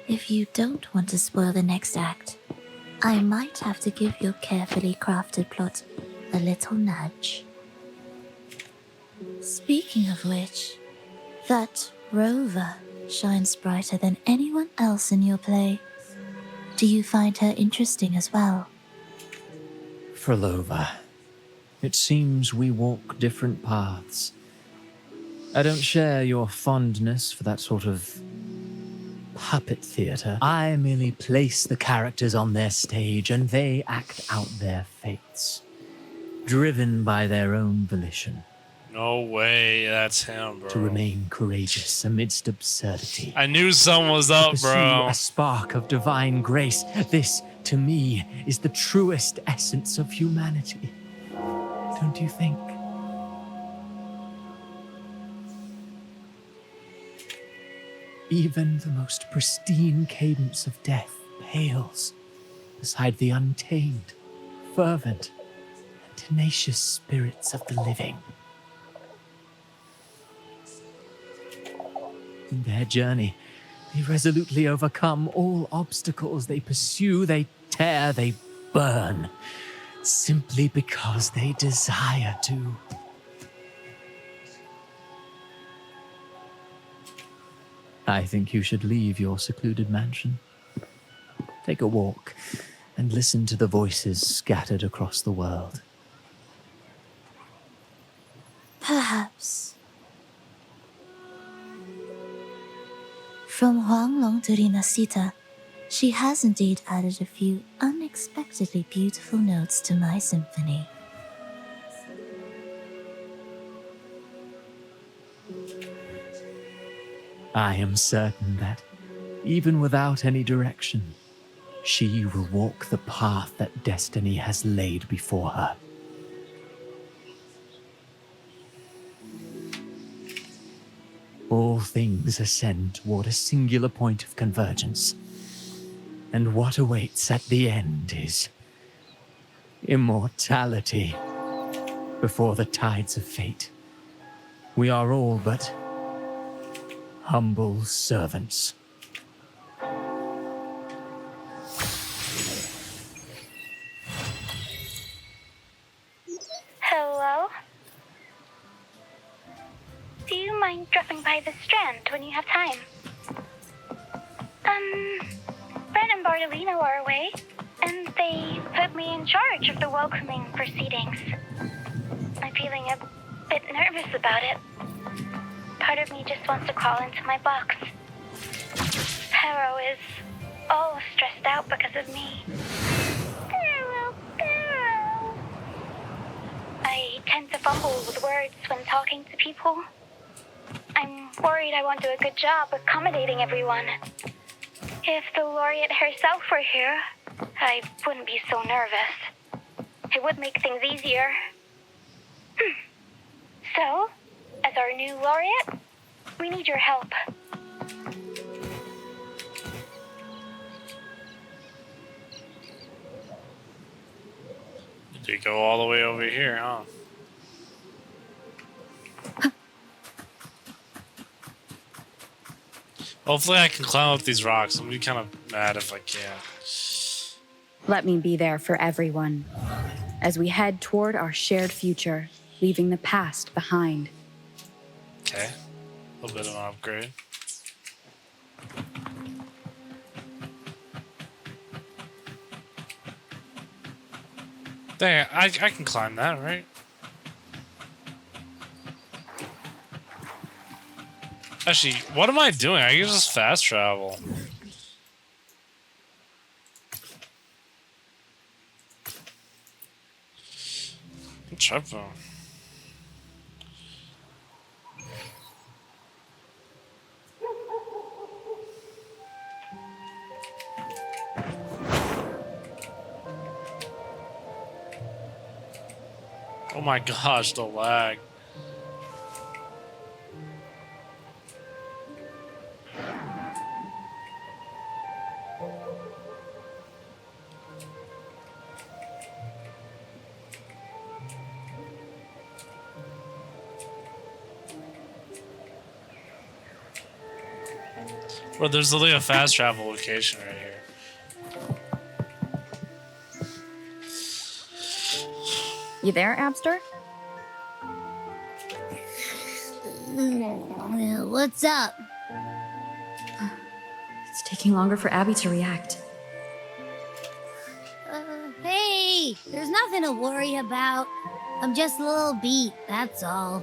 if you don't want to spoil the next act, I might have to give your carefully crafted plot a little nudge. Speaking of which, that rover shines brighter than anyone else in your play. Do you find her interesting as well? Frolova, it seems we walk different paths. I don't share your fondness for that sort of puppet theater. I merely place the characters on their stage and they act out their fates, driven by their own volition. No way, that's him, bro. To remain courageous amidst absurdity. I knew something was up, pursue bro. a spark of divine grace. This, to me, is the truest essence of humanity. Don't you think? Even the most pristine cadence of death pales beside the untamed, fervent, and tenacious spirits of the living. In their journey, they resolutely overcome all obstacles. They pursue, they tear, they burn, simply because they desire to. I think you should leave your secluded mansion. Take a walk and listen to the voices scattered across the world. Perhaps. From Huanglong to Rinasita, she has indeed added a few unexpectedly beautiful notes to my symphony. I am certain that, even without any direction, she will walk the path that destiny has laid before her. All things ascend toward a singular point of convergence, and what awaits at the end is immortality. Before the tides of fate, we are all but humble servants. Hello? Do you mind dropping by the Strand when you have time? Brent and Bartolino are away, and they put me in charge of the welcoming proceedings. I'm feeling a bit nervous about it. Part of me just wants to crawl into my box. Harrow is all stressed out because of me. Harrow. I tend to fumble with words when talking to people. I'm worried I won't do a good job accommodating everyone. If the laureate herself were here, I wouldn't be so nervous. It would make things easier. So, as our new laureate, we need your help. Did you go all the way over here, huh? Hopefully I can climb up these rocks. I'm gonna be kind of mad if I can't. Let me be there for everyone as we head toward our shared future, leaving the past behind. Okay. A little bit of an upgrade. Dang, I can climb that, right? Actually, what am I doing? I can just fast travel. I'm tripping. Oh my gosh, the lag. Bro, there's literally a fast travel location right here. You there, Abster? What's up? It's taking longer for Abby to react. Hey, there's nothing to worry about. I'm just a little beat, that's all.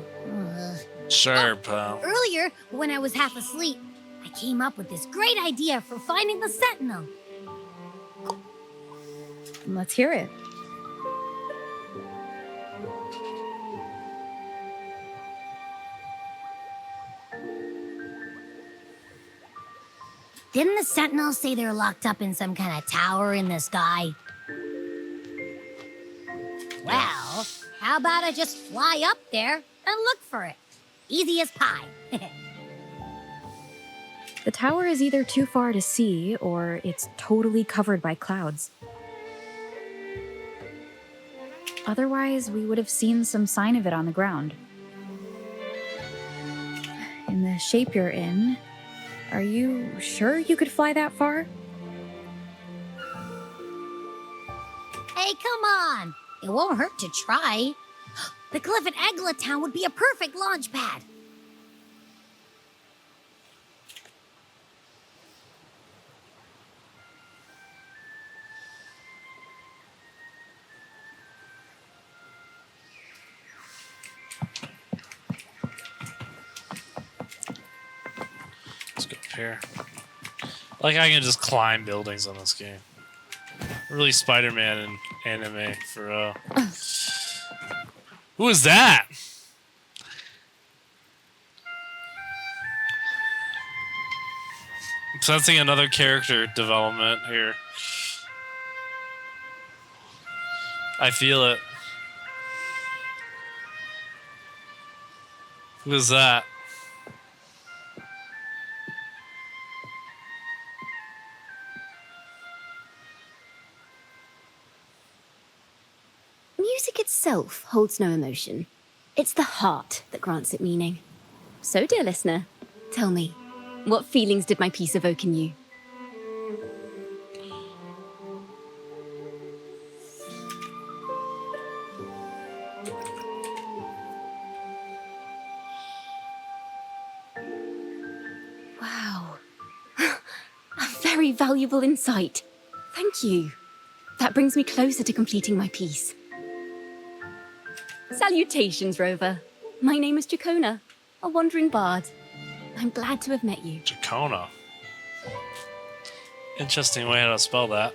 Sure, pal. Earlier, when I was half asleep, I came up with this great idea for finding the Sentinel. Let's hear it. Didn't the Sentinels say they're locked up in some kind of tower in the sky? Well, how about I just fly up there and look for it? Easy as pie. The tower is either too far to see, or it's totally covered by clouds. Otherwise, we would have seen some sign of it on the ground. In the shape you're in, are you sure you could fly that far? Hey, come on! It won't hurt to try. The cliff at Egla Town would be a perfect launch pad. Let's go up here. Like I can just climb buildings on this game. Really Spider-Man and anime for Who is that? I'm sensing another character development here. I feel it. Who is that? Music itself holds no emotion. It's the heart that grants it meaning. So, dear listener, tell me, what feelings did my piece evoke in you? Wow. A very valuable insight. Thank you. That brings me closer to completing my piece. Salutations, Rover. My name is Jacona, a wandering bard. I'm glad to have met you. Jacona. Interesting way how to spell that.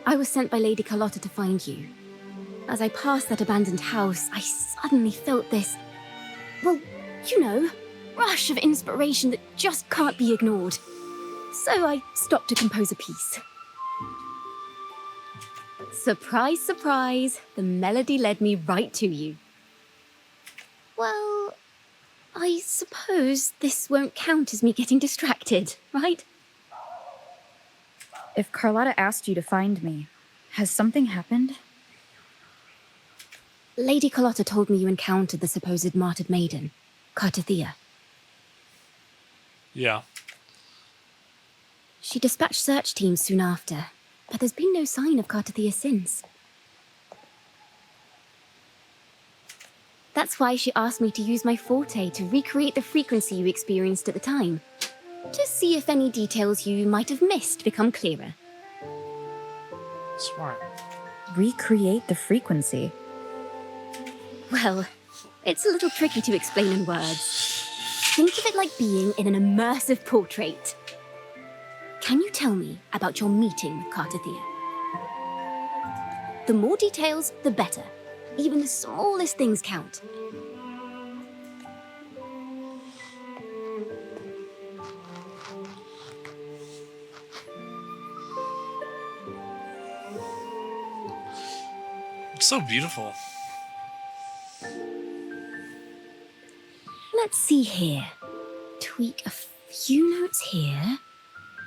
I was sent by Lady Carlotta to find you. As I passed that abandoned house, I suddenly felt this, well, you know, rush of inspiration that just can't be ignored. So I stopped to compose a piece. Surprise, surprise, the melody led me right to you. Well, I suppose this won't count as me getting distracted, right? If Carlotta asked you to find me, has something happened? Lady Carlotta told me you encountered the supposed martyred maiden, Cartathea. Yeah. She dispatched search teams soon after, but there's been no sign of Cartathea since. That's why she asked me to use my forte to recreate the frequency you experienced at the time, to see if any details you might have missed become clearer. Smart. Recreate the frequency? Well, it's a little tricky to explain in words. Think of it like being in an immersive portrait. Can you tell me about your meeting with Cartathea? The more details, the better. Even the smallest things count. It's so beautiful. Let's see here. Tweak a few notes here.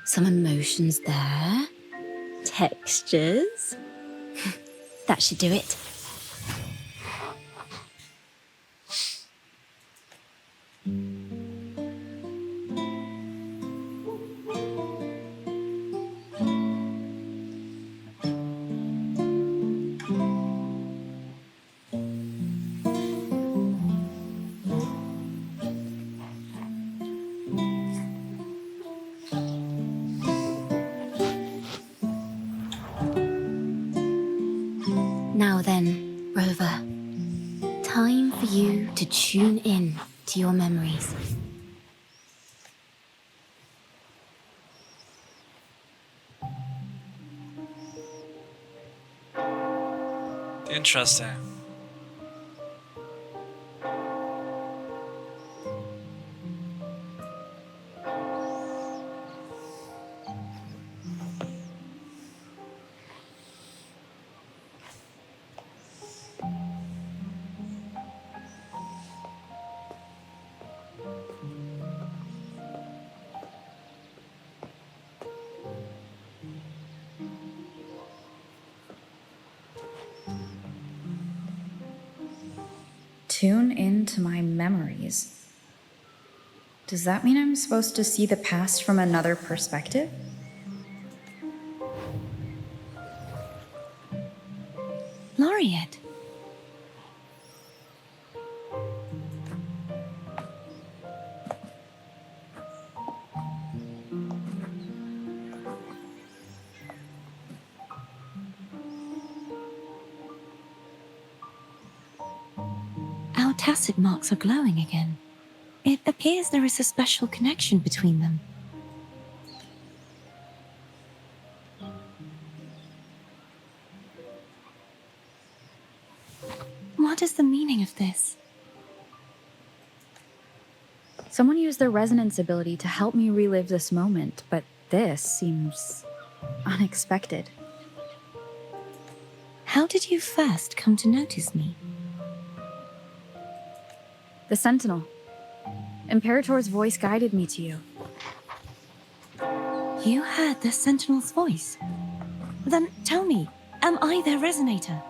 Some emotions there. Textures. That should do it. Now then, Rover. Time for you to tune in to your memories. Interesting. Tune into my memories. Does that mean I'm supposed to see the past from another perspective? Laureate. Our tacit marks are glowing again. It appears there is a special connection between them. What is the meaning of this? Someone used their resonance ability to help me relive this moment, but this seems unexpected. How did you first come to notice me? The Sentinel. Imperator's voice guided me to you. You heard the Sentinel's voice? Then tell me, am I their resonator?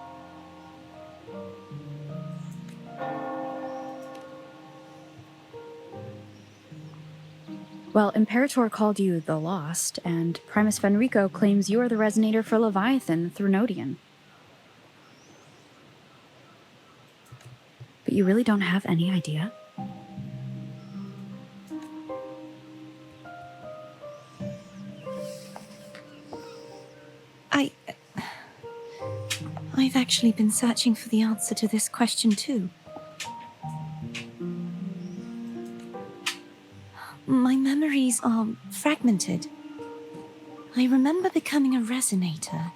Well, Imperator called you the Lost, and Primus Fenrico claims you are the resonator for Leviathan, the Thrunodian. But you really don't have any idea? I've actually been searching for the answer to this question too. My memories are fragmented. I remember becoming a resonator,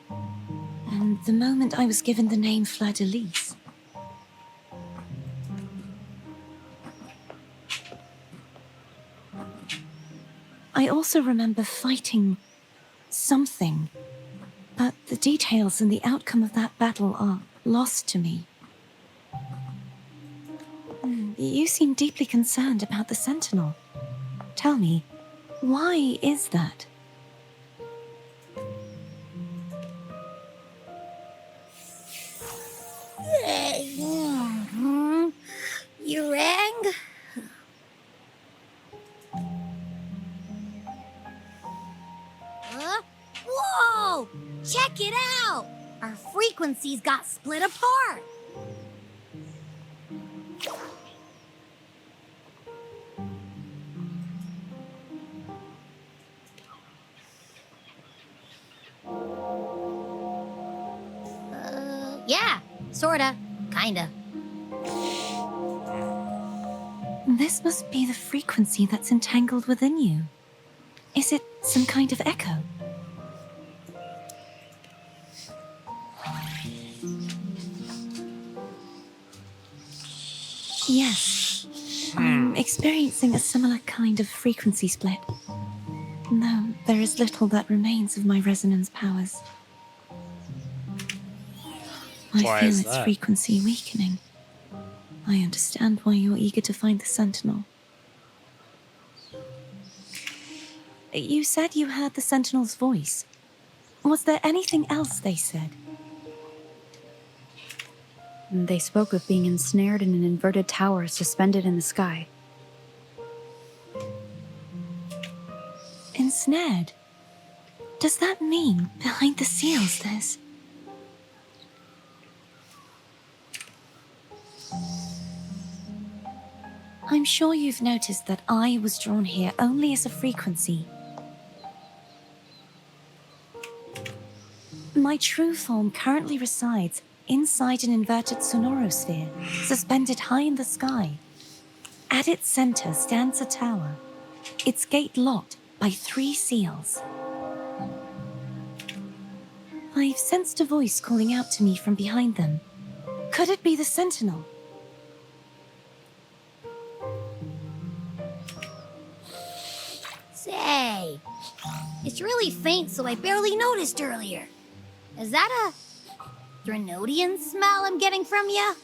and the moment I was given the name Fleur-de-Lis. I also remember fighting something, but the details and the outcome of that battle are lost to me. You seem deeply concerned about the Sentinel. Tell me, why is that? You rang? Whoa! Check it out! Our frequencies got split apart! Yeah, sorta. Kinda. This must be the frequency that's entangled within you. Is it some kind of echo? Yes, I'm experiencing a similar kind of frequency split. Though there is little that remains of my resonance powers. I feel its frequency weakening. I understand why you're eager to find the Sentinel. You said you heard the Sentinel's voice. Was there anything else they said? They spoke of being ensnared in an inverted tower suspended in the sky. Ensnared? Does that mean behind the seals there's... I'm sure you've noticed that I was drawn here only as a frequency. My true form currently resides inside an inverted sonorosphere, suspended high in the sky. At its center stands a tower, its gate locked by 3 seals. I've sensed a voice calling out to me from behind them. Could it be the Sentinel? Say, it's really faint, so I barely noticed earlier. Is that a Thrunodian smell I'm getting from you?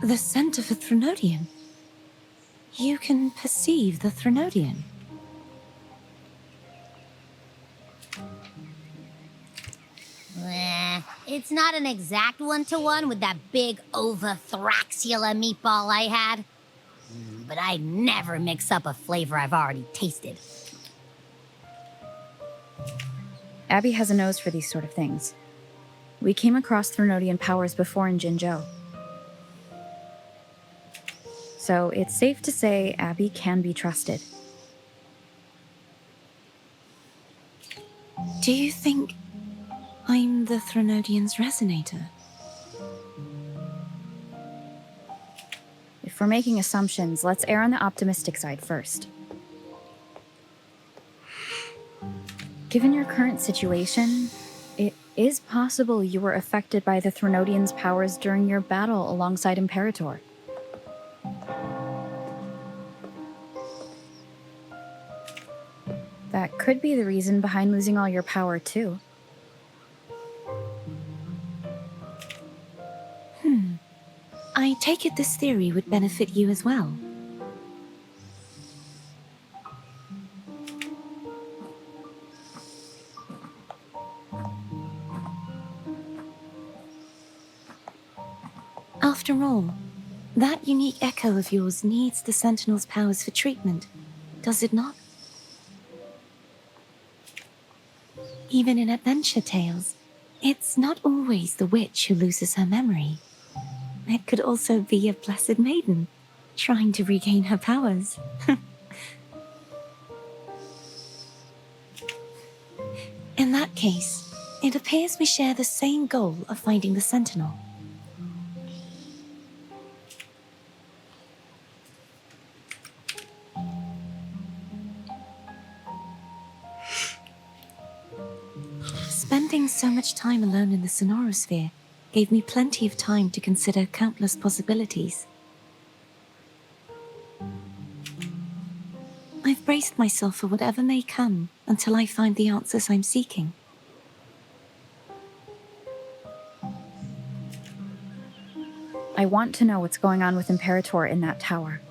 The scent of a Thrunodian. You can perceive the Thrunodian. It's not an exact one-to-one with that big Ovathraxula meatball I had. But I'd never mix up a flavor I've already tasted. Abby has a nose for these sort of things. We came across Threnodian powers before in Jinzhou. So it's safe to say Abby can be trusted. Do you think I'm the Threnodian's resonator? If we're making assumptions, let's err on the optimistic side first. Given your current situation, it is possible you were affected by the Threnodian's powers during your battle alongside Imperator. That could be the reason behind losing all your power, too. I take it this theory would benefit you as well. After all, that unique echo of yours needs the Sentinel's powers for treatment, does it not? Even in adventure tales, it's not always the witch who loses her memory. It could also be a blessed maiden, trying to regain her powers. In that case, it appears we share the same goal of finding the Sentinel. Spending so much time alone in the Sonorosphere gave me plenty of time to consider countless possibilities. I've braced myself for whatever may come until I find the answers I'm seeking. I want to know what's going on with Imperator in that tower.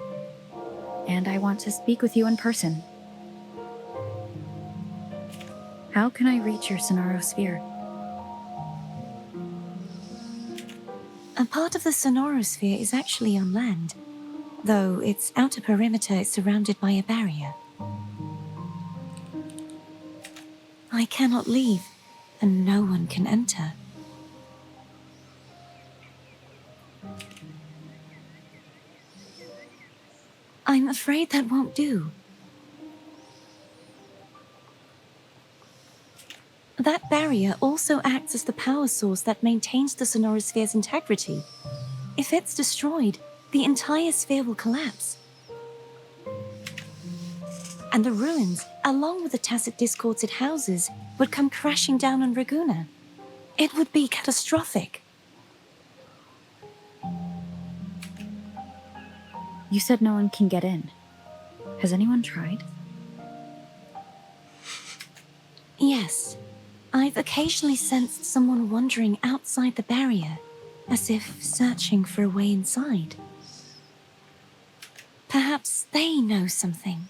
And I want to speak with you in person. How can I reach your Sonorosphere? A part of the Sonorosphere is actually on land, though its outer perimeter is surrounded by a barrier. I cannot leave, and no one can enter. I'm afraid that won't do. That barrier also acts as the power source that maintains the Sonorosphere's integrity. If it's destroyed, the entire sphere will collapse. And the ruins, along with the tacit discords it houses, would come crashing down on Raguna. It would be catastrophic. You said no one can get in. Has anyone tried? Yes. I've occasionally sensed someone wandering outside the barrier, as if searching for a way inside. Perhaps they know something.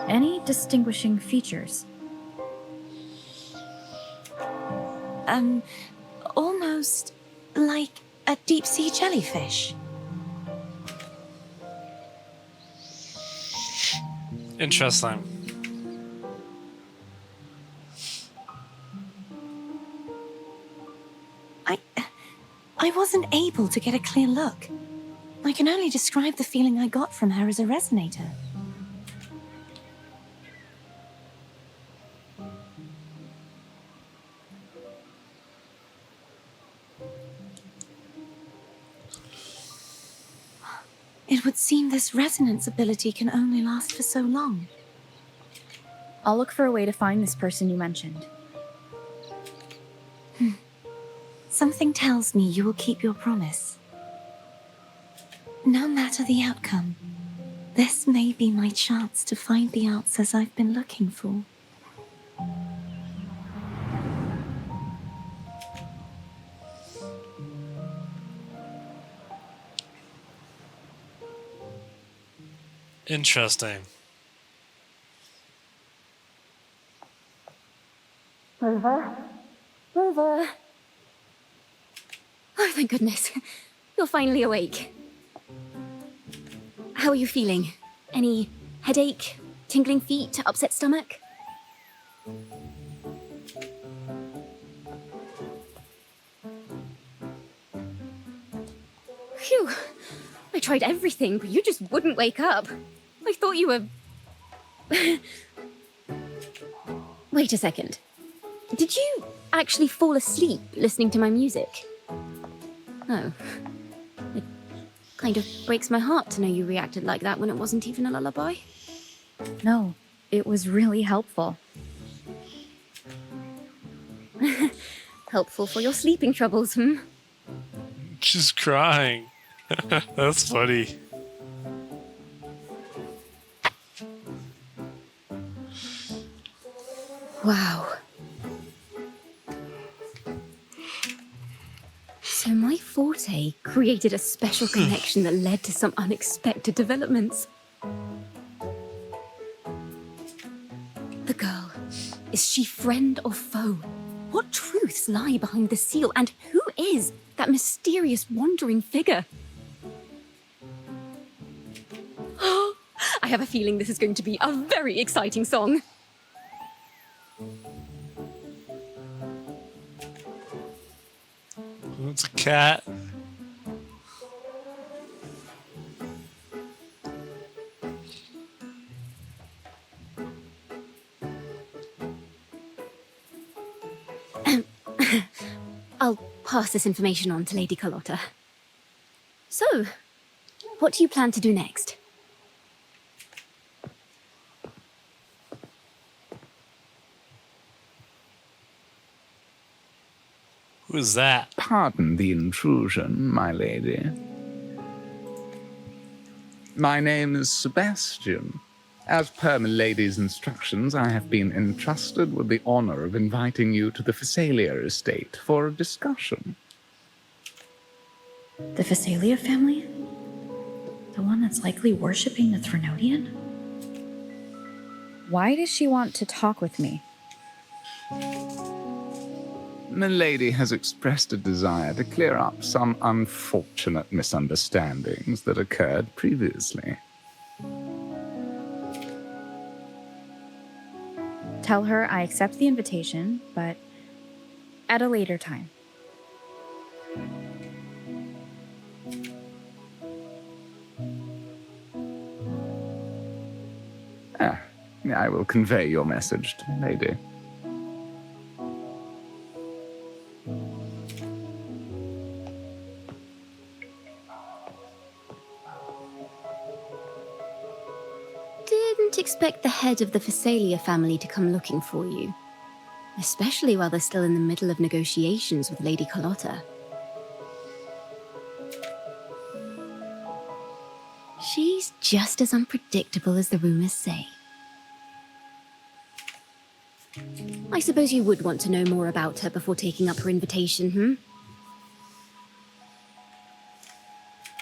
Any distinguishing features? Almost like a deep-sea jellyfish. Interesting. I wasn't able to get a clear look. I can only describe the feeling I got from her as a resonator. It would seem this resonance ability can only last for so long. I'll look for a way to find this person you mentioned. Something tells me you will keep your promise. No matter the outcome, this may be my chance to find the answers I've been looking for. Interesting. Rover? Rover? Oh, thank goodness. You're finally awake. How are you feeling? Any headache, tingling feet, upset stomach? Phew. I tried everything, but you just wouldn't wake up. I thought you were... Wait a second. Did you actually fall asleep listening to my music? Oh. It kind of breaks my heart to know you reacted like that when it wasn't even a lullaby. No, it was really helpful. Helpful for your sleeping troubles, hmm? She's crying. That's funny. Wow. So my forte created a special connection that led to some unexpected developments. The girl, is she friend or foe? What truths lie behind the seal, and who is that mysterious wandering figure? I have a feeling this is going to be a very exciting song. It's a cat. I'll pass this information on to Lady Carlotta. So, what do you plan to do next? Who is that? Pardon the intrusion, my lady. My name is Sebastian. As per my lady's instructions, I have been entrusted with the honor of inviting you to the Phasalia estate for a discussion. The Phasalia family? The one that's likely worshipping the Threnodian? Why does she want to talk with me? Milady has expressed a desire to clear up some unfortunate misunderstandings that occurred previously. Tell her I accept the invitation, but at a later time. I will convey your message to Milady. Didn't expect the head of the Phasalia family to come looking for you. Especially while they're still in the middle of negotiations with Lady Carlotta. She's just as unpredictable as the rumors say. I suppose you would want to know more about her before taking up her invitation, hmm?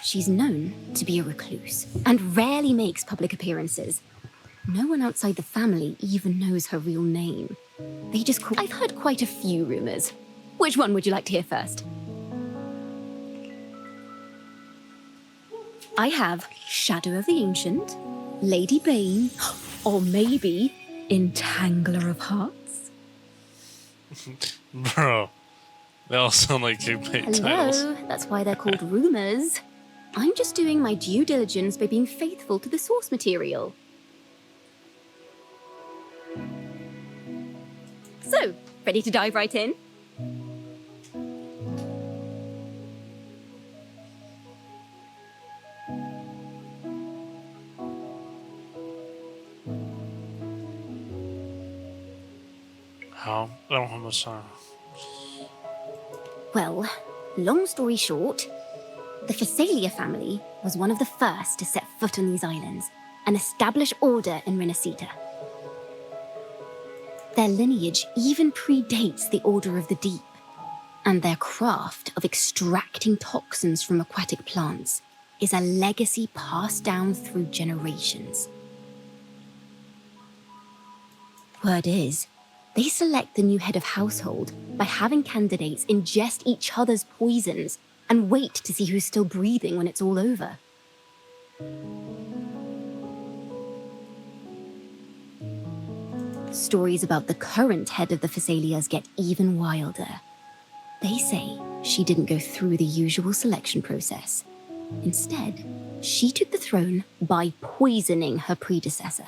She's known to be a recluse, and rarely makes public appearances. No one outside the family even knows her real name. They just call... I've heard quite a few rumors. Which one would you like to hear first? I have Shadow of the Ancient, Lady Bane, or maybe Entangler of Hearts. Bro, they all sound like clickbait titles. Hello, that's why they're called rumors. I'm just doing my due diligence by being faithful to the source material. So, ready to dive right in? How? I don't have much time. Well, long story short, the Phasalia family was one of the first to set foot on these islands and establish order in Renacita. Their lineage even predates the Order of the Deep, and their craft of extracting toxins from aquatic plants is a legacy passed down through generations. Word is, They select the new head of household by having candidates ingest each other's poisons and wait to see who's still breathing when it's all over. Stories about the current head of the Phasalias get even wilder. They say she didn't go through the usual selection process. Instead, she took the throne by poisoning her predecessor.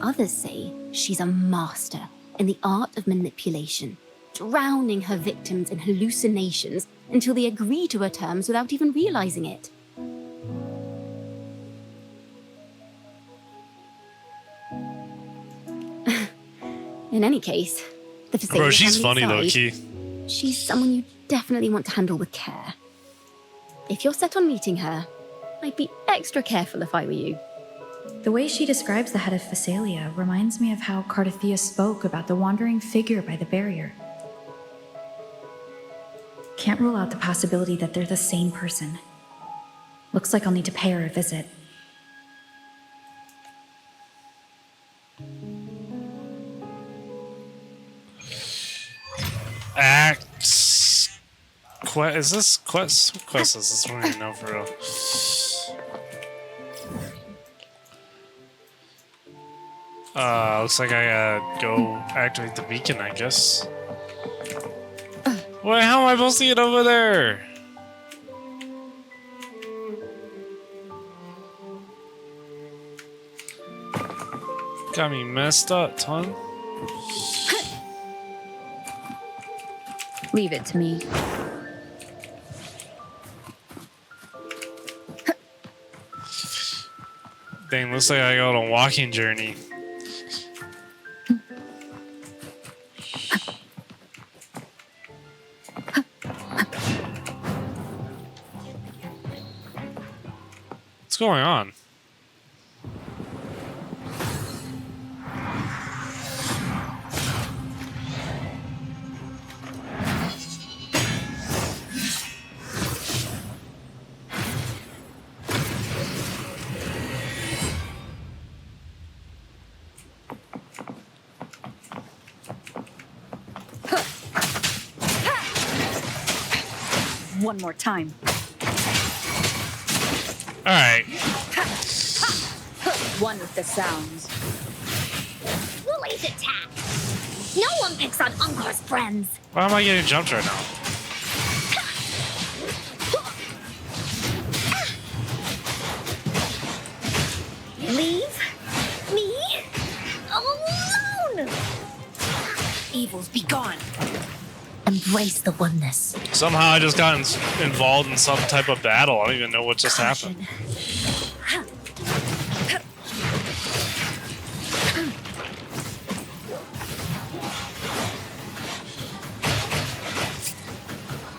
Others say she's a master in the art of manipulation, drowning her victims in hallucinations until they agree to her terms without even realizing it. In any case, the Phasalia Bro, she's family funny, aside, low-key. she's someone you definitely want to handle with care. If you're set on meeting her, I'd be extra careful if I were you. The way she describes the head of Phasalia reminds me of how Cardathea spoke about the wandering figure by the barrier. Can't rule out the possibility that they're the same person. Looks like I'll need to pay her a visit. Is this quest? What quest is this? I don't even know for real. Looks like I gotta go activate the beacon, I guess. Wait, how am I supposed to get over there? Got me messed up, ton. Leave it to me. Dang, looks like I go on a walking journey. What's going on? One more time. All right. One with the sounds. Woolly's attack! No one picks on Ungar's friends! Why am I getting jumped right now? Leave me alone! Evils be gone. Embrace the oneness. Somehow I just got involved in some type of battle. I don't even know what just happened.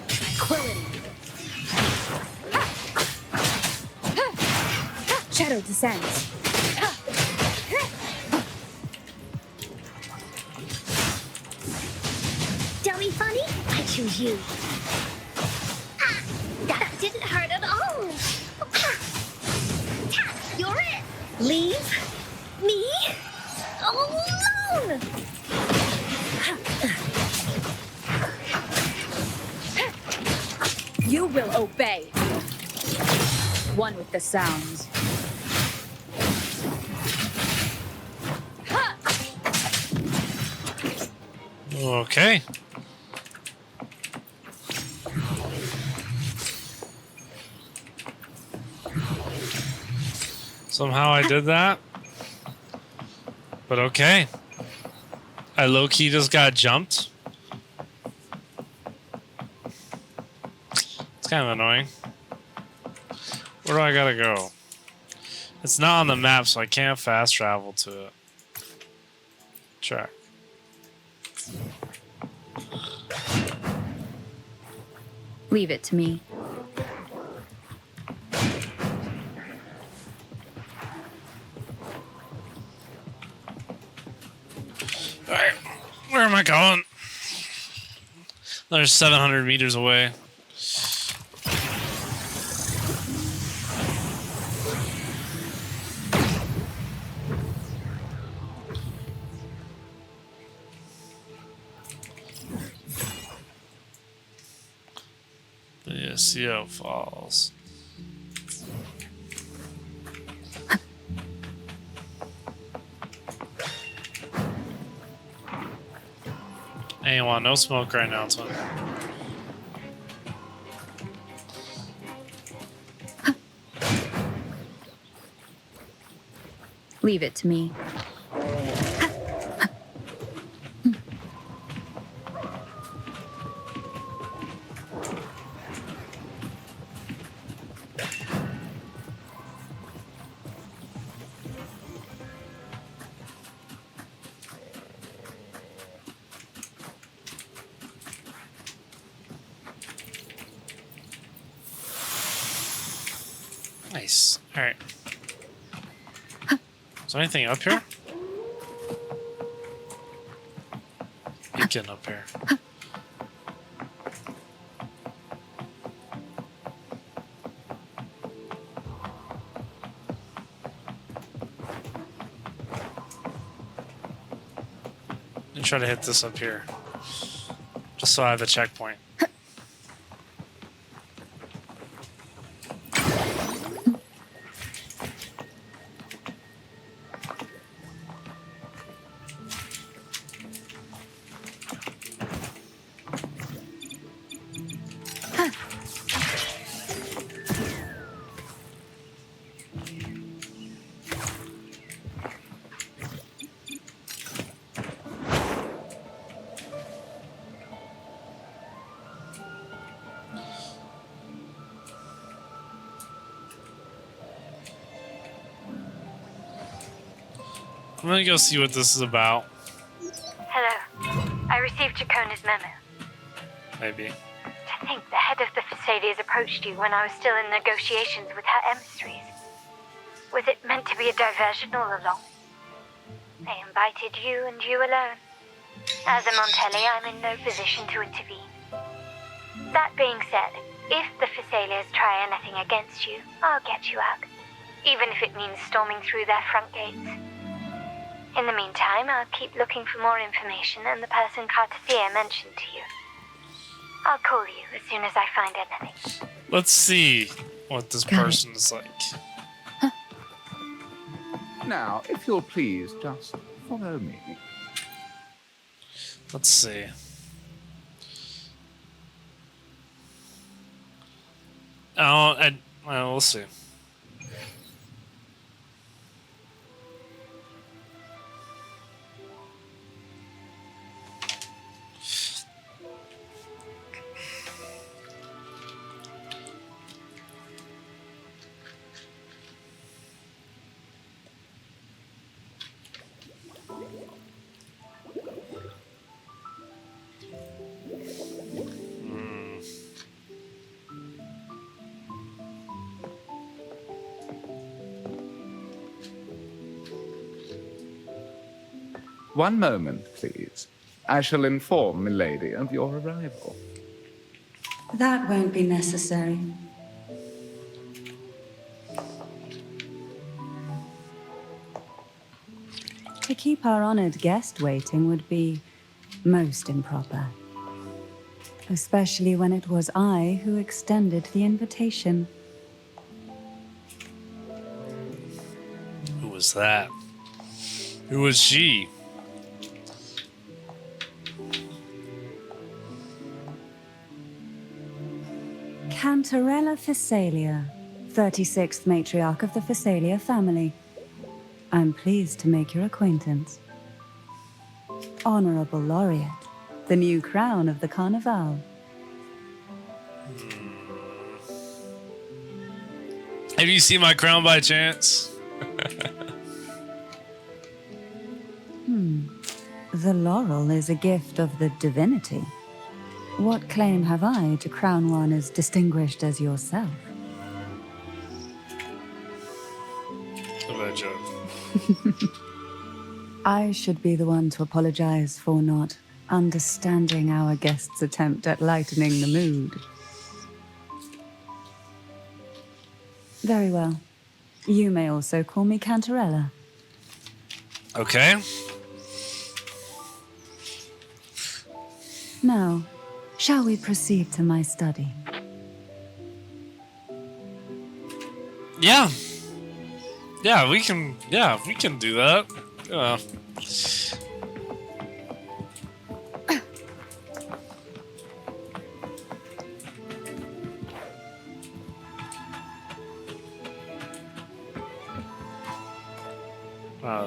Tranquility. Shadow descends. Dummy funny? I choose you. Ah, that didn't hurt at all. Ah, you're it. Leave me alone. You will obey. One with the sounds. Okay. Somehow I did that. But okay. I low-key just got jumped. It's kind of annoying. Where do I gotta go? It's not on the map, so I can't fast travel to it. Check. Leave it to me. Alright, where am I going? They're 700 meters away. Rocio Falls. Ain't want no smoke right now, Tony. Leave it to me. Nice. Alright. Is there anything up here? Beacon up here. And try to hit this up here. Just so I have a checkpoint. I'm gonna go see what this is about. Hello. I received Jacona's memo. Maybe. To think the head of the Thessalians approached you when I was still in negotiations with her emissaries. Was it meant to be a diversion all along? They invited you and you alone. As a Montelli, I'm in no position to intervene. That being said, if the Thessalians try anything against you, I'll get you out. Even if it means storming through their front gates. In the meantime, I'll keep looking for more information and the person Cartesier mentioned to you. I'll call you as soon as I find anything. Let's see what this person is like. Now, if you'll please, just follow me. Let's see. We'll see. One moment, please. I shall inform Milady of your arrival. That won't be necessary. To keep our honored guest waiting would be most improper. Especially when it was I who extended the invitation. Who was that? Who was she? Cantarella Thessalia, 36th matriarch of the Thessalia family. I'm pleased to make your acquaintance. Honorable Laureate, the new crown of the Carnival. Have you seen my crown by chance? The laurel is a gift of the divinity. What claim have I to crown one as distinguished as yourself? A bad joke. I should be the one to apologize for not understanding our guest's attempt at lightening the mood. Very well. You may also call me Cantarella. Okay. Now, shall we proceed to my study? Yeah. Yeah, we can do that. Uh,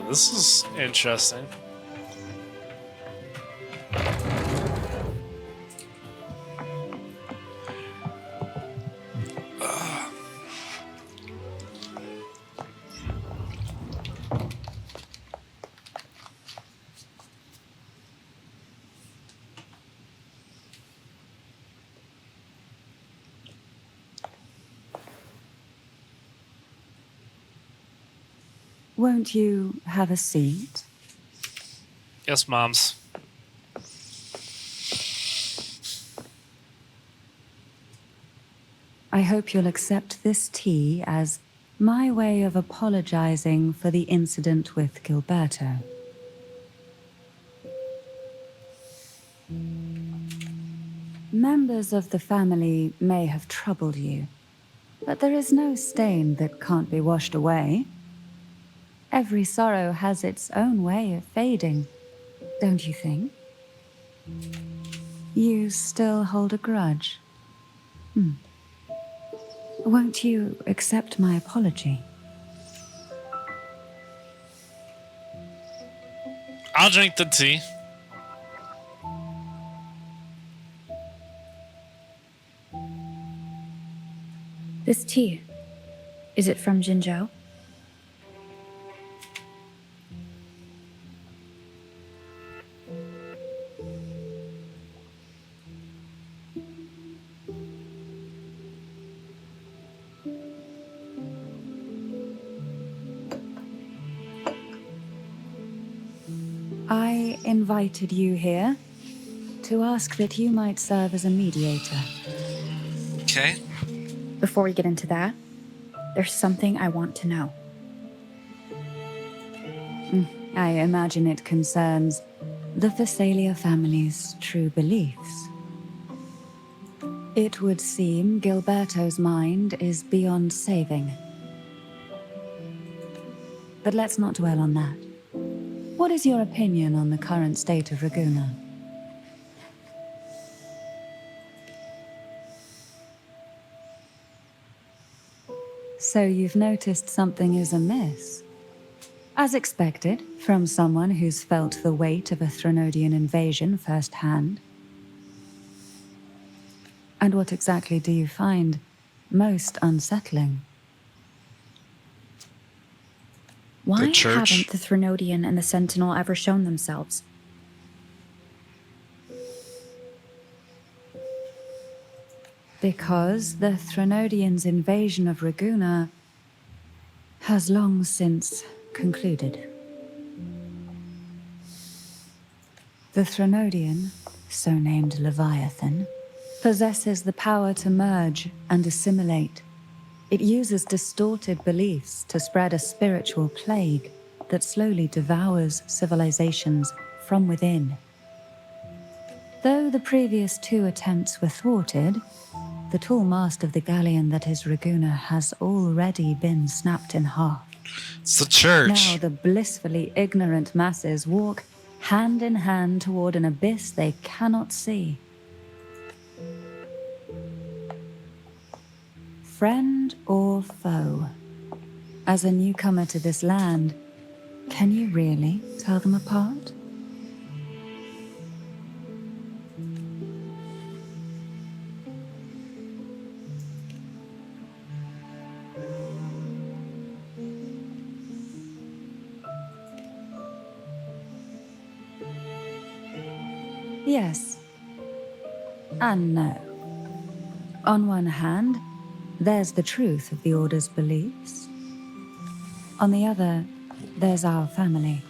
this is interesting. Won't you have a seat? Yes, moms. I hope you'll accept this tea as my way of apologizing for the incident with Gilberto. Members of the family may have troubled you, but there is no stain that can't be washed away. Every sorrow has its own way of fading, don't you think? You still hold a grudge? Won't you accept my apology? I'll drink the tea. This tea, is it from Jinzhou? I invited you here to ask that you might serve as a mediator. Okay. Before we get into that, there's something I want to know. I imagine it concerns the Phasalia family's true beliefs. It would seem Gilberto's mind is beyond saving. But let's not dwell on that. What is your opinion on the current state of Raguna? So you've noticed something is amiss? As expected, from someone who's felt the weight of a Threnodian invasion firsthand. And what exactly do you find most unsettling? Why church. haven't the Threnodian and the Sentinel ever shown themselves? Because the Threnodians' invasion of Raguna has long since concluded. The Threnodian, so named Leviathan, possesses the power to merge and assimilate. It uses distorted beliefs to spread a spiritual plague that slowly devours civilizations from within. Though the previous 2 attempts were thwarted, the tall mast of the galleon that is Raguna has already been snapped in half. It's the church. Now the blissfully ignorant masses walk hand in hand toward an abyss they cannot see. Friend or foe? As a newcomer to this land, can you really tell them apart? Yes. And no. On one hand, there's the truth of the Order's beliefs. On the other, there's our family.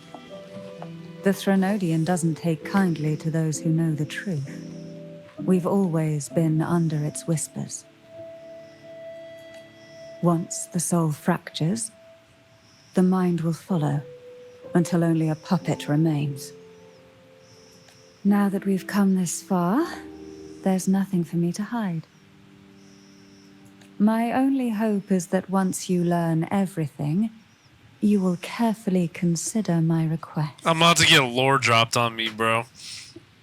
The Threnodian doesn't take kindly to those who know the truth. We've always been under its whispers. Once the soul fractures, the mind will follow, until only a puppet remains. Now that we've come this far, there's nothing for me to hide. My only hope is that once you learn everything, you will carefully consider my request. I'm about to get a lore dropped on me, bro.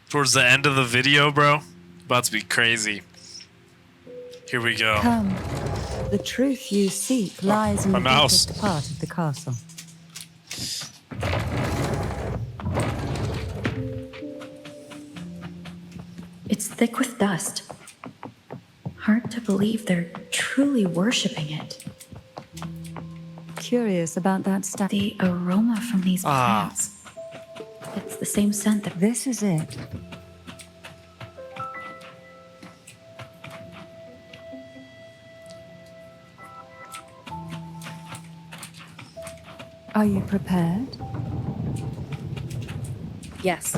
Towards the end of the video, bro. About to be crazy. Here we go. Come. The truth you seek lies in my the mouse. deepest part of the castle. It's thick with dust. Hard to believe they're truly worshipping it. Curious about that stuff. The aroma from these plants. It's the same scent that... This is it. Are you prepared? Yes.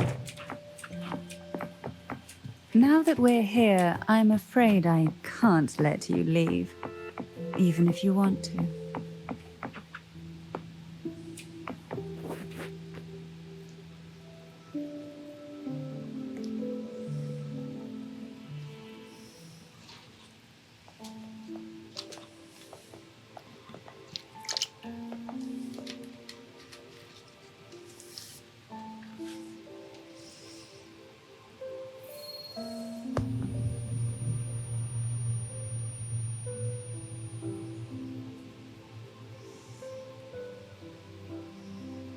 Now that we're here, I'm afraid I can't let you leave, even if you want to.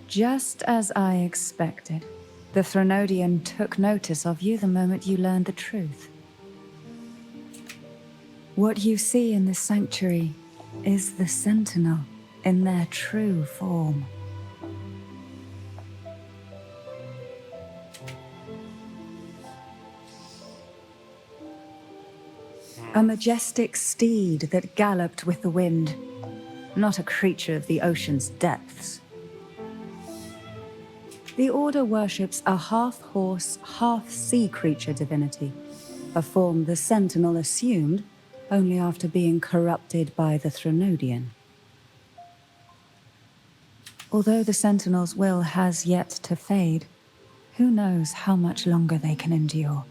Just as I expected, the Threnodian took notice of you the moment you learned the truth. What you see in this sanctuary is the Sentinel in their true form. A majestic steed that galloped with the wind, not a creature of the ocean's depths. The Order worships a half-horse, half-sea creature divinity, a form the Sentinel assumed only after being corrupted by the Threnodian. Although the Sentinel's will has yet to fade, who knows how much longer they can endure.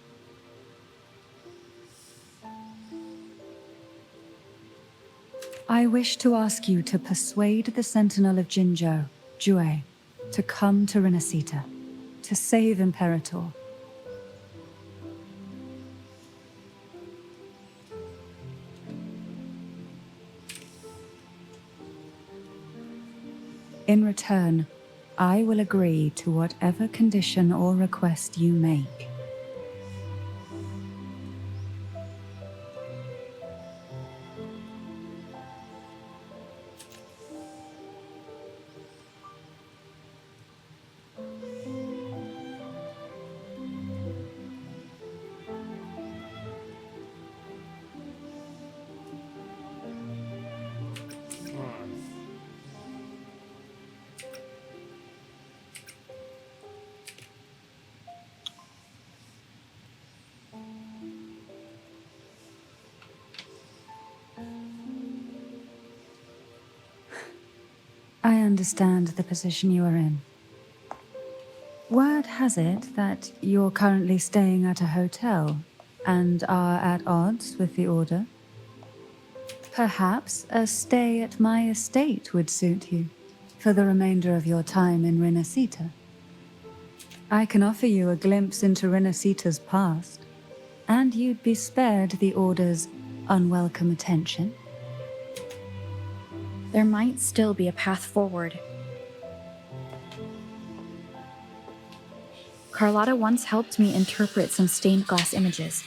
I wish to ask you to persuade the Sentinel of Jinzhou, Jue, to come to Renacita, to save Imperator. In return, I will agree to whatever condition or request you make. I understand the position you are in. Word has it that you're currently staying at a hotel and are at odds with the Order. Perhaps a stay at my estate would suit you for the remainder of your time in Renacita. I can offer you a glimpse into Renacita's past, and you'd be spared the Order's unwelcome attention. There might still be a path forward. Carlotta once helped me interpret some stained glass images.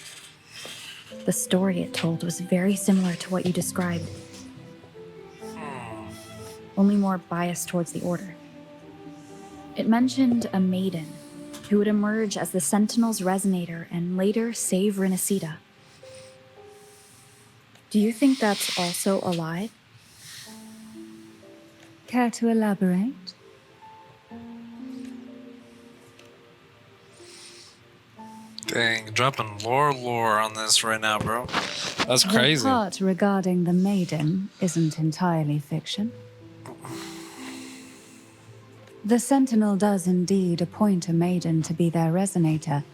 The story it told was very similar to what you described, only more biased towards the Order. It mentioned a maiden who would emerge as the Sentinel's resonator and later save Renacita. Do you think that's also a lie? Care to elaborate? Dang, dropping lore on this right now, bro. That's The crazy. part regarding the maiden isn't entirely fiction. The Sentinel does indeed appoint a maiden to be their resonator,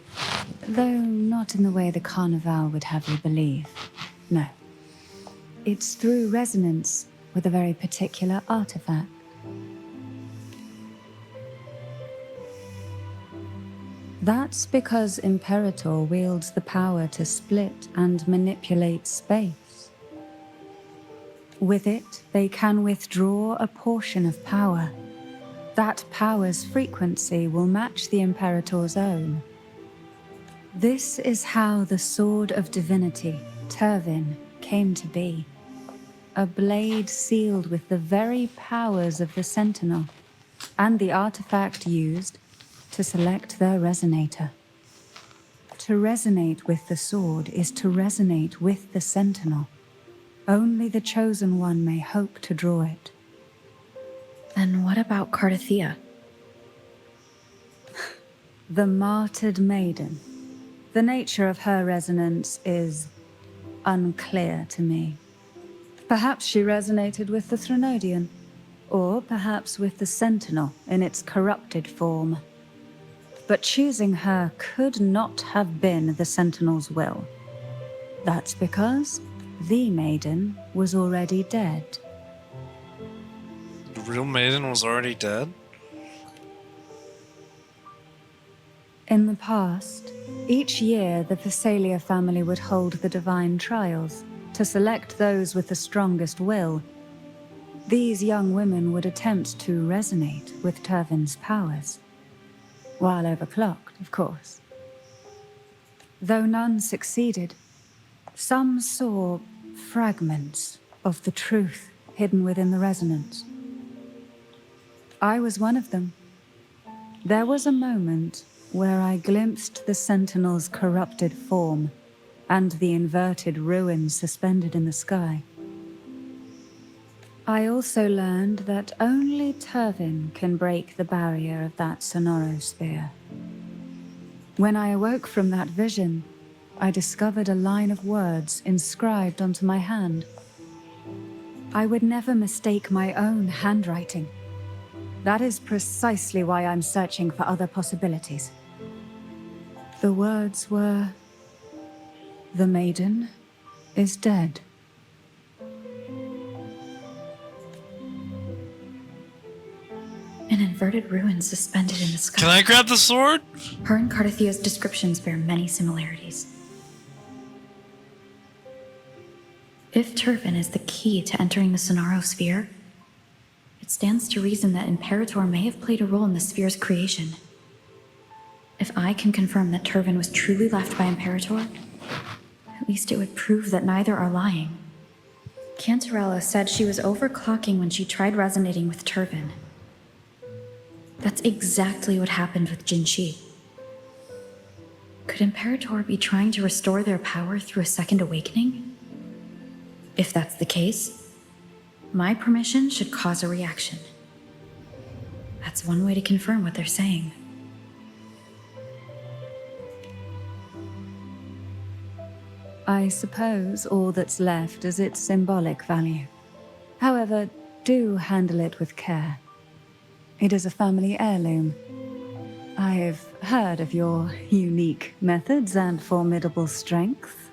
though not in the way the Carnival would have you believe. No. It's through resonance with a very particular artifact. That's because Imperator wields the power to split and manipulate space. With it, they can withdraw a portion of power. That power's frequency will match the Imperator's own. This is how the Sword of Divinity, Turvin, came to be. A blade sealed with the very powers of the Sentinel, and the artifact used to select their resonator. To resonate with the sword is to resonate with the Sentinel. Only the Chosen One may hope to draw it. Then what about Cardathea? The martyred maiden. The nature of her resonance is unclear to me. Perhaps she resonated with the Threnodian, or perhaps with the Sentinel in its corrupted form. But choosing her could not have been the Sentinel's will. That's because the maiden was already dead. The real maiden was already dead? In the past, each year the Phasalia family would hold the divine trials to select those with the strongest will. These young women would attempt to resonate with Turvin's powers. While overclocked, of course. Though none succeeded, some saw fragments of the truth hidden within the resonance. I was one of them. There was a moment where I glimpsed the Sentinel's corrupted form and the inverted ruins suspended in the sky. I also learned that only Turvin can break the barrier of that sonorosphere. When I awoke from that vision, I discovered a line of words inscribed onto my hand. I would never mistake my own handwriting. That is precisely why I'm searching for other possibilities. The words were, "The maiden is dead." An inverted ruin suspended in the sky. Can I grab the sword? Her and Cardathea's descriptions bear many similarities. If Turvin is the key to entering the Sonaro sphere, it stands to reason that Imperator may have played a role in the sphere's creation. If I can confirm that Turvin was truly left by Imperator, at least it would prove that neither are lying. Cantarella said she was overclocking when she tried resonating with Turvin. That's exactly what happened with Jinshi. Could Imperator be trying to restore their power through a second awakening? If that's the case, my permission should cause a reaction. That's one way to confirm what they're saying. I suppose all that's left is its symbolic value. However, do handle it with care. It is a family heirloom. I've heard of your unique methods and formidable strength.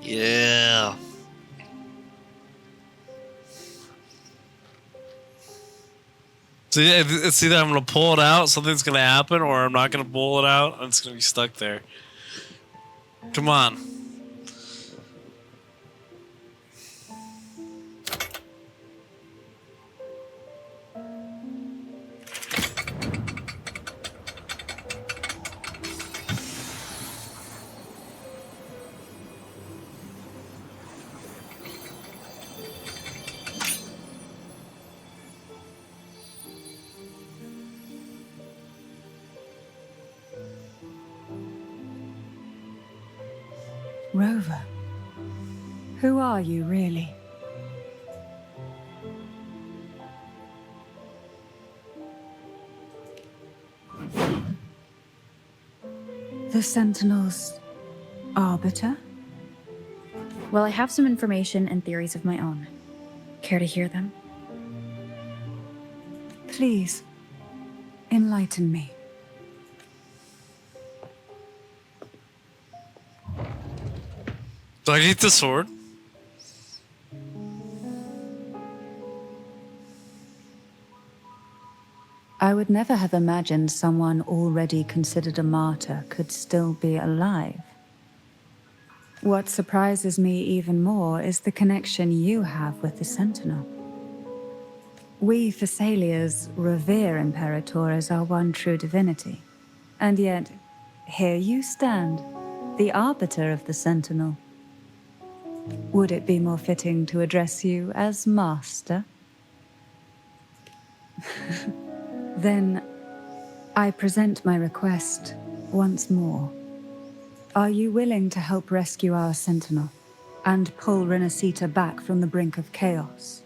Yeah. So yeah, it's either I'm gonna pull it out, something's gonna happen, or I'm not gonna pull it out, and it's gonna be stuck there. Come on. Rover, who are you really? The Sentinel's arbiter? Well, I have some information and theories of my own. Care to hear them? Please, enlighten me. Do I need the sword? I would never have imagined someone already considered a martyr could still be alive. What surprises me even more is the connection you have with the Sentinel. We Thessalians revere Imperator as our one true divinity. And yet, here you stand, the arbiter of the Sentinel. Would it be more fitting to address you as Master? Then, I present my request once more. Are you willing to help rescue our Sentinel and pull Renacita back from the brink of chaos?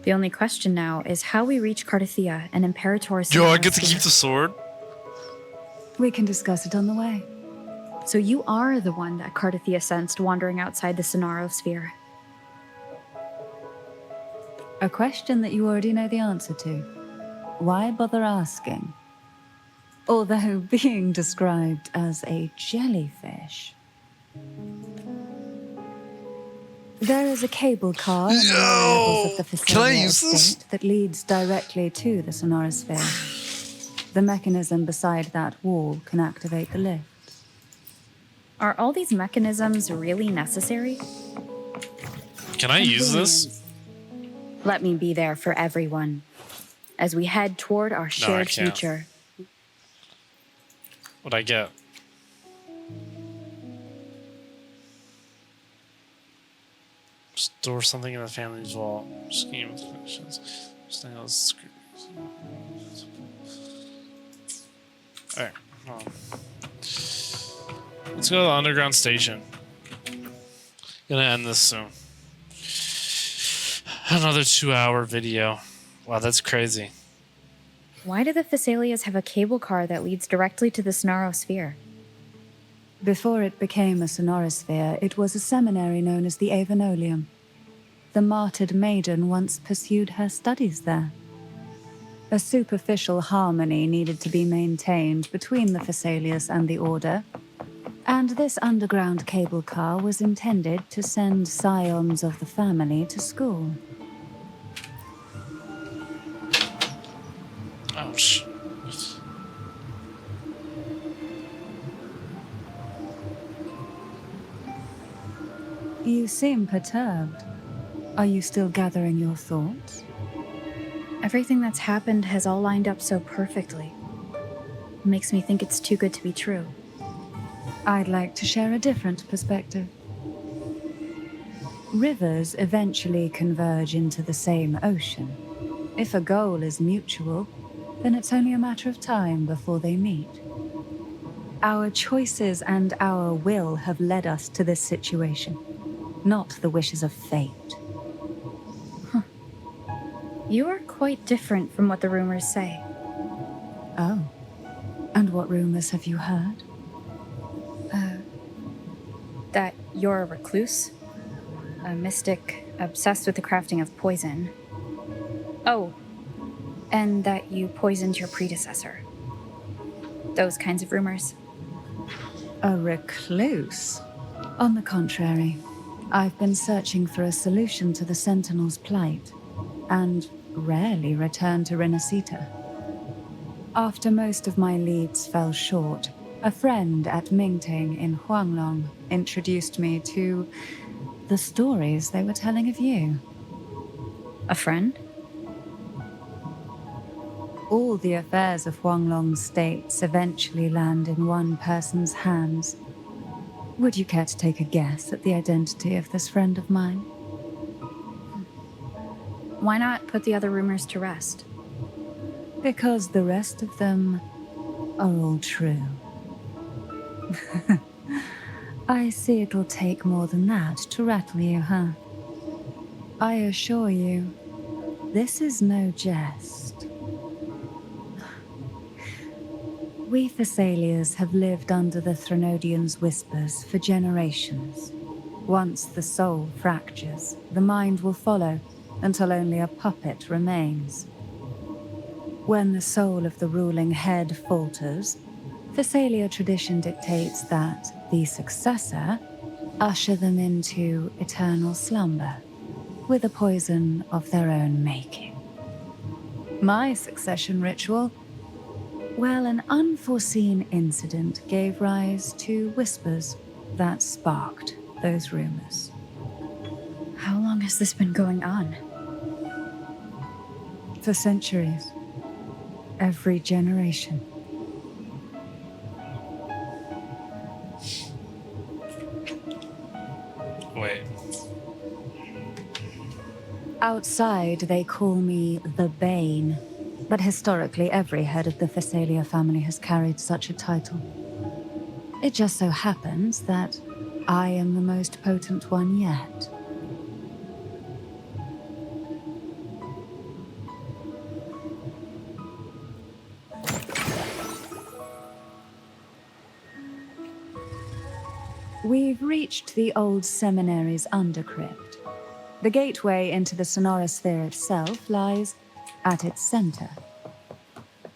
The only question now is how we reach Cardathia and Imperator's... Yo, I get to keep the sword? We can discuss it on the way. So you are the one that Cardathia sensed wandering outside the Sonaro sphere. A question that you already know the answer to. Why bother asking? Although being described as a jellyfish. There is a cable car in the lower levels of the Phasalia estate that leads directly to the Sonorasphere. The mechanism beside that wall can activate the lift. Are all these mechanisms really necessary? Can I use this? Let me be there for everyone as we head toward our shared future. What'd I get? Store something in the family's vault. Scheme with connections. Something else. Alright, hold on. Let's go to the underground station. Gonna end this soon. Another 2-hour video. Wow, that's crazy. Why do the Thessalians have a cable car that leads directly to the Sonaro sphere? Before it became a Sonorasphere, it was a seminary known as the Avenolium. The martyred maiden once pursued her studies there. A superficial harmony needed to be maintained between the Thessalians and the Order, and this underground cable car was intended to send scions of the family to school. Ouch. You seem perturbed. Are you still gathering your thoughts? Everything that's happened has all lined up so perfectly. It makes me think it's too good to be true. I'd like to share a different perspective. Rivers eventually converge into the same ocean. If a goal is mutual, then it's only a matter of time before they meet. Our choices and our will have led us to this situation, not the wishes of fate. Huh. You are quite different from what the rumors say. Oh. And what rumors have you heard? That you're a recluse, a mystic obsessed with the crafting of poison. Oh, and that you poisoned your predecessor. Those kinds of rumors. A recluse? On the contrary, I've been searching for a solution to the Sentinel's plight, and rarely return to Renacita. After most of my leads fell short, a friend at Mingting in Huanglong introduced me to the stories they were telling of you. A friend? All the affairs of Huanglong's states eventually land in one person's hands. Would you care to take a guess at the identity of this friend of mine? Why not put the other rumors to rest? Because the rest of them are all true. I see it'll take more than that to rattle you, huh? I assure you, this is no jest. We Thessalians have lived under the Threnodians' whispers for generations. Once the soul fractures, the mind will follow until only a puppet remains. When the soul of the ruling head falters, Thessalia tradition dictates that the successor usher them into eternal slumber with a poison of their own making. My succession ritual, well, an unforeseen incident gave rise to whispers that sparked those rumors. How long has this been going on? For centuries. Every generation. Wait. Outside, they call me the Bane, but historically, every head of the Thessalia family has carried such a title. It just so happens that I am the most potent one yet. We've reached the old seminary's undercrypt. The gateway into the sonorosphere itself lies at its center.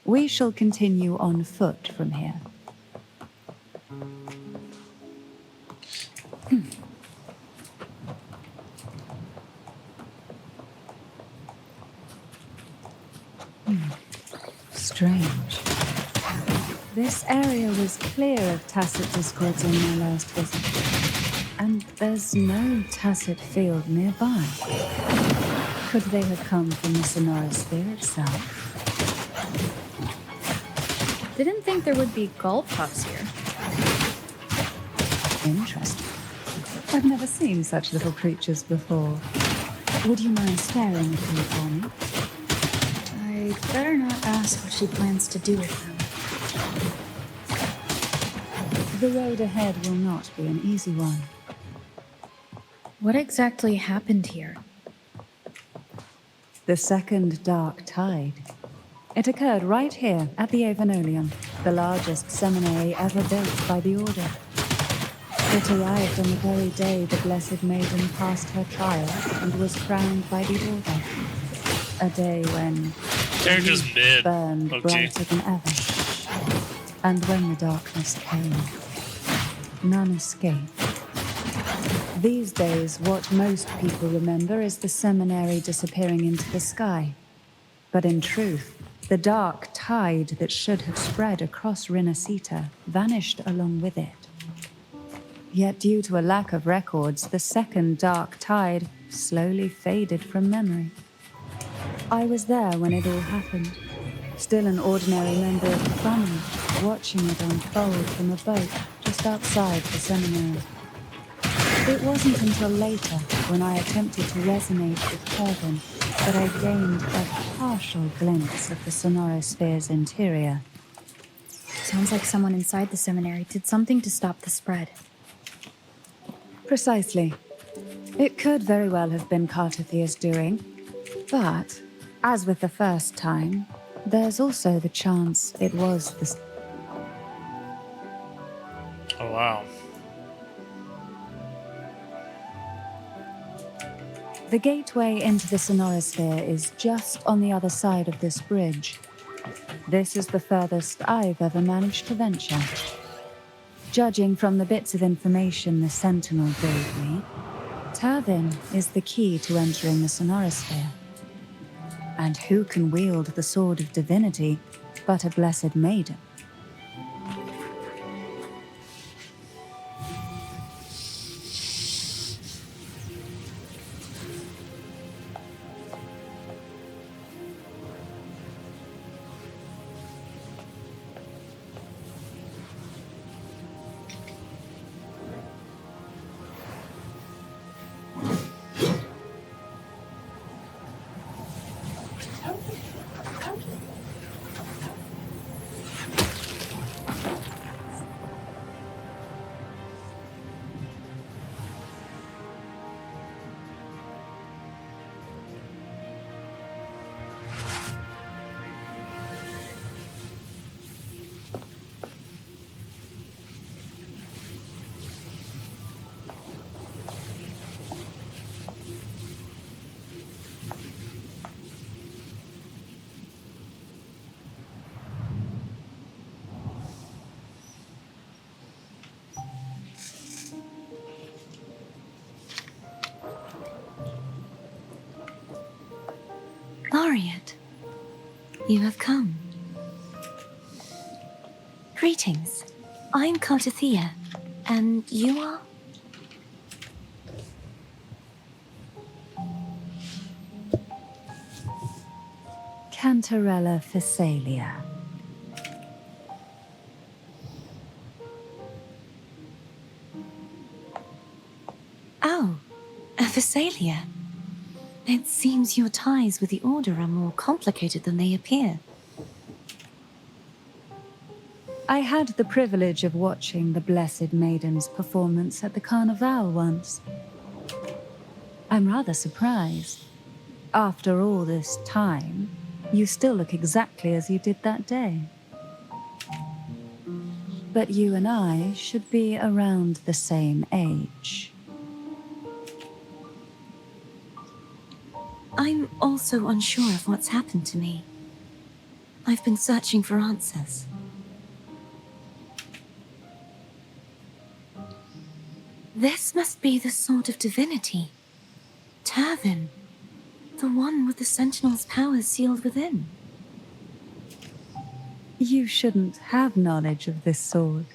We shall continue on foot from here. Strange. This area was clear of tacit discords on my last visit, and there's no tacit field nearby. Could they have come from the sonorosphere itself? Didn't think there would be golf clubs here. Interesting. I've never seen such little creatures before. Would you mind staring a few for me? I'd better not ask what she plans to do with them. The road ahead will not be an easy one. What exactly happened here? The second dark tide. It occurred right here at the Avenolium, the largest seminary ever built by the Order. It arrived on the very day the Blessed Maiden passed her trial and was crowned by the Order. A day when They're just mid. burned brighter than ever. And when the darkness came, none escaped. These days, what most people remember is the seminary disappearing into the sky. But in truth, the dark tide that should have spread across Rinascita vanished along with it. Yet due to a lack of records, the second dark tide slowly faded from memory. I was there when it all happened, still an ordinary member of the family, watching it unfold from a boat just outside the seminary. It wasn't until later, when I attempted to resonate with Kervin, that I gained a partial glimpse of the sonorosphere's interior. Sounds like someone inside the seminary did something to stop the spread. Precisely. It could very well have been Cartathia's doing, but, as with the first time, there's also the chance it was the... Oh, wow. The gateway into the sonorosphere is just on the other side of this bridge. This is the furthest I've ever managed to venture. Judging from the bits of information the Sentinel gave me, Tervin is the key to entering the sonorosphere. And who can wield the Sword of Divinity but a Blessed Maiden? Laureate, you have come. Greetings. I'm Cartathea, and you are? Cantarella Physalia. Oh, a Physalia. It seems your ties with the Order are more complicated than they appear. I had the privilege of watching the Blessed Maiden's performance at the Carnival once. I'm rather surprised. After all this time, you still look exactly as you did that day. But you and I should be around the same age. I'm also unsure of what's happened to me. I've been searching for answers. This must be the Sword of Divinity. Turvin. The one with the Sentinel's powers sealed within. You shouldn't have knowledge of this sword.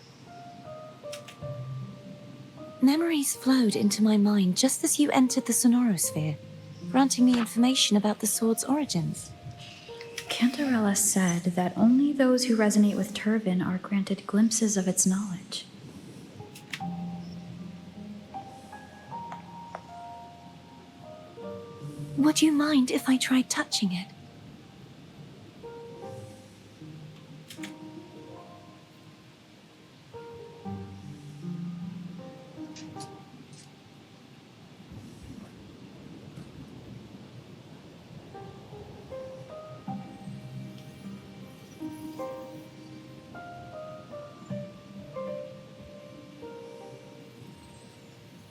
Memories flowed into my mind just as you entered the Sonorosphere, granting me information about the sword's origins. Cantarella said that only those who resonate with Turvin are granted glimpses of its knowledge. Would you mind if I tried touching it?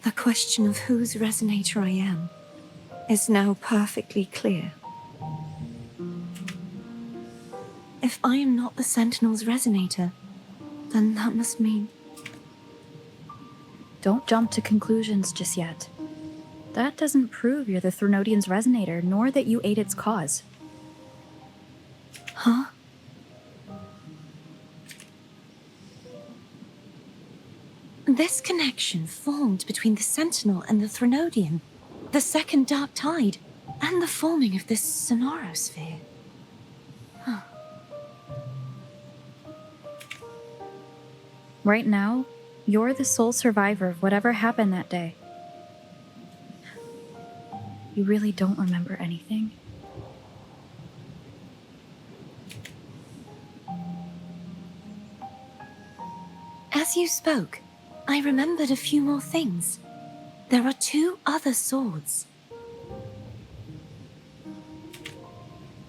The question of whose resonator I am is now perfectly clear. If I am not the Sentinel's resonator, then that must mean... Don't jump to conclusions just yet. That doesn't prove you're the Threnodian's resonator, nor that you aid its cause. Huh? This connection formed between the Sentinel and the Threnodian, the second Dark Tide, and the forming of this Sonorosphere. Huh. Right now, you're the sole survivor of whatever happened that day. You really don't remember anything? As you spoke, I remembered a few more things. There are 2 other swords.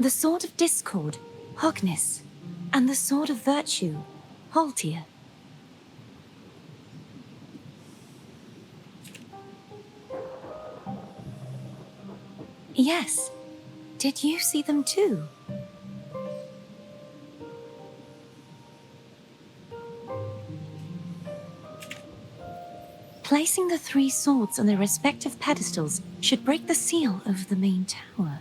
The Sword of Discord, Hognis, and the Sword of Virtue, Haltia. Yes. Did you see them too? Placing the 3 swords on their respective pedestals should break the seal over the main tower.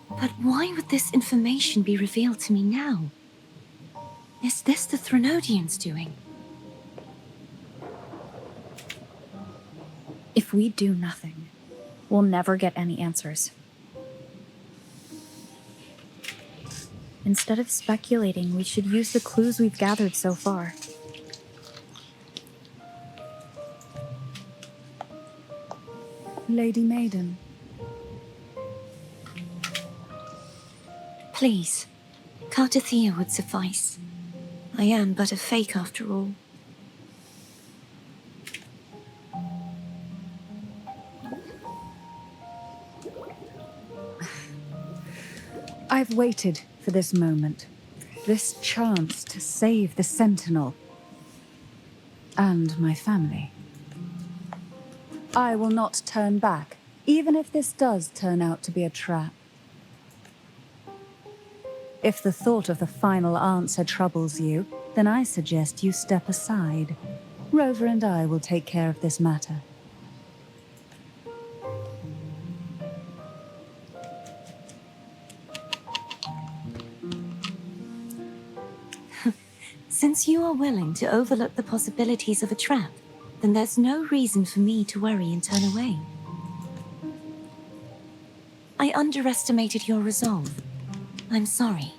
But why would this information be revealed to me now? Is this the Threnodians' doing? If we do nothing, we'll never get any answers. Instead of speculating, we should use the clues we've gathered so far. Lady Maiden. Please, Cartathea would suffice. I am but a fake after all. I've waited for this moment, this chance to save the Sentinel and my family. I will not turn back, even if this does turn out to be a trap. If the thought of the final answer troubles you, then I suggest you step aside. Rover and I will take care of this matter. Since you are willing to overlook the possibilities of a trap, then there's no reason for me to worry and turn away. I underestimated your resolve. I'm sorry.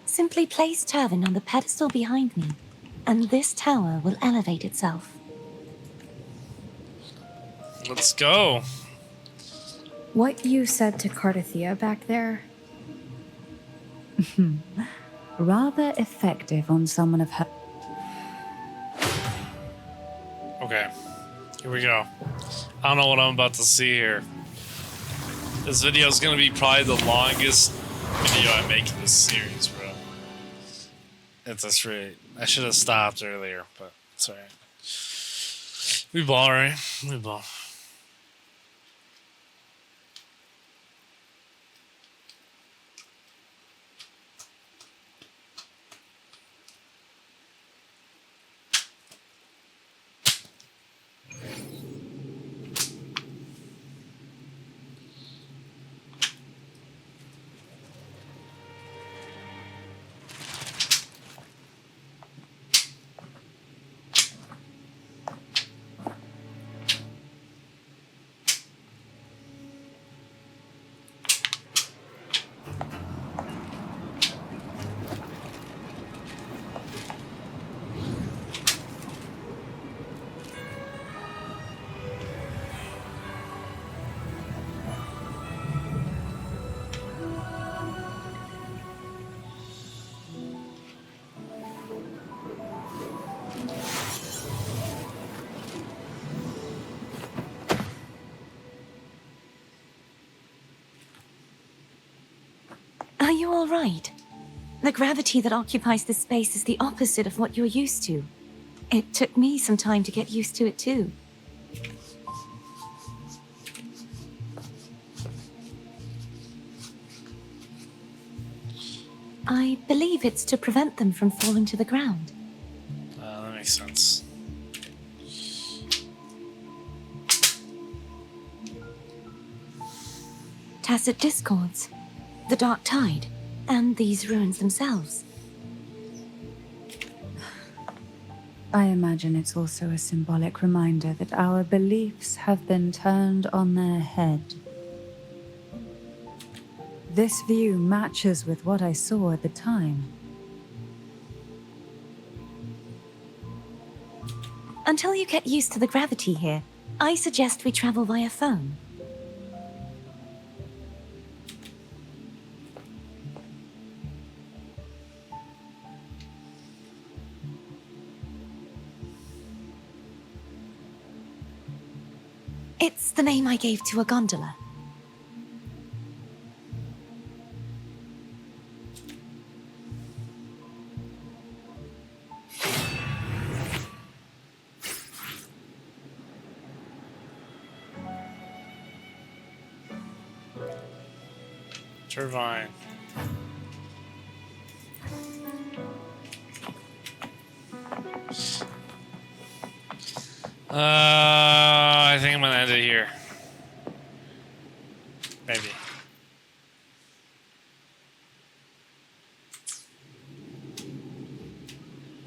Simply place Turvin on the pedestal behind me, and this tower will elevate itself. Let's go. What you said to Cardathia back there? Rather effective on someone of her. Okay, here we go. I don't know what I'm about to see here. This video is gonna be probably the longest video I make in this series, bro. At this rate, I should have stopped earlier, but it's alright. We ball, right? We ball. Are you all right? The gravity that occupies this space is the opposite of what you're used to. It took me some time to get used to it too. I believe it's to prevent them from falling to the ground. That makes sense. Tacit discords, the dark tide, and these ruins themselves. I imagine it's also a symbolic reminder that our beliefs have been turned on their head. This view matches with what I saw at the time. Until you get used to the gravity here, I suggest we travel via phone. It's the name I gave to a gondola. Turbine. I think I'm gonna end it here. Maybe.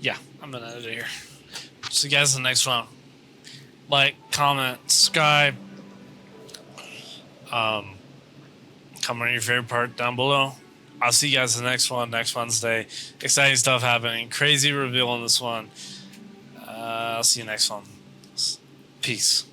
Yeah, I'm gonna end it here. See you guys in the next one. Like, comment, subscribe. Comment your favorite part down below. I'll see you guys in the next one, next Wednesday. Exciting stuff happening. Crazy reveal on this one. I'll see you next one. Peace.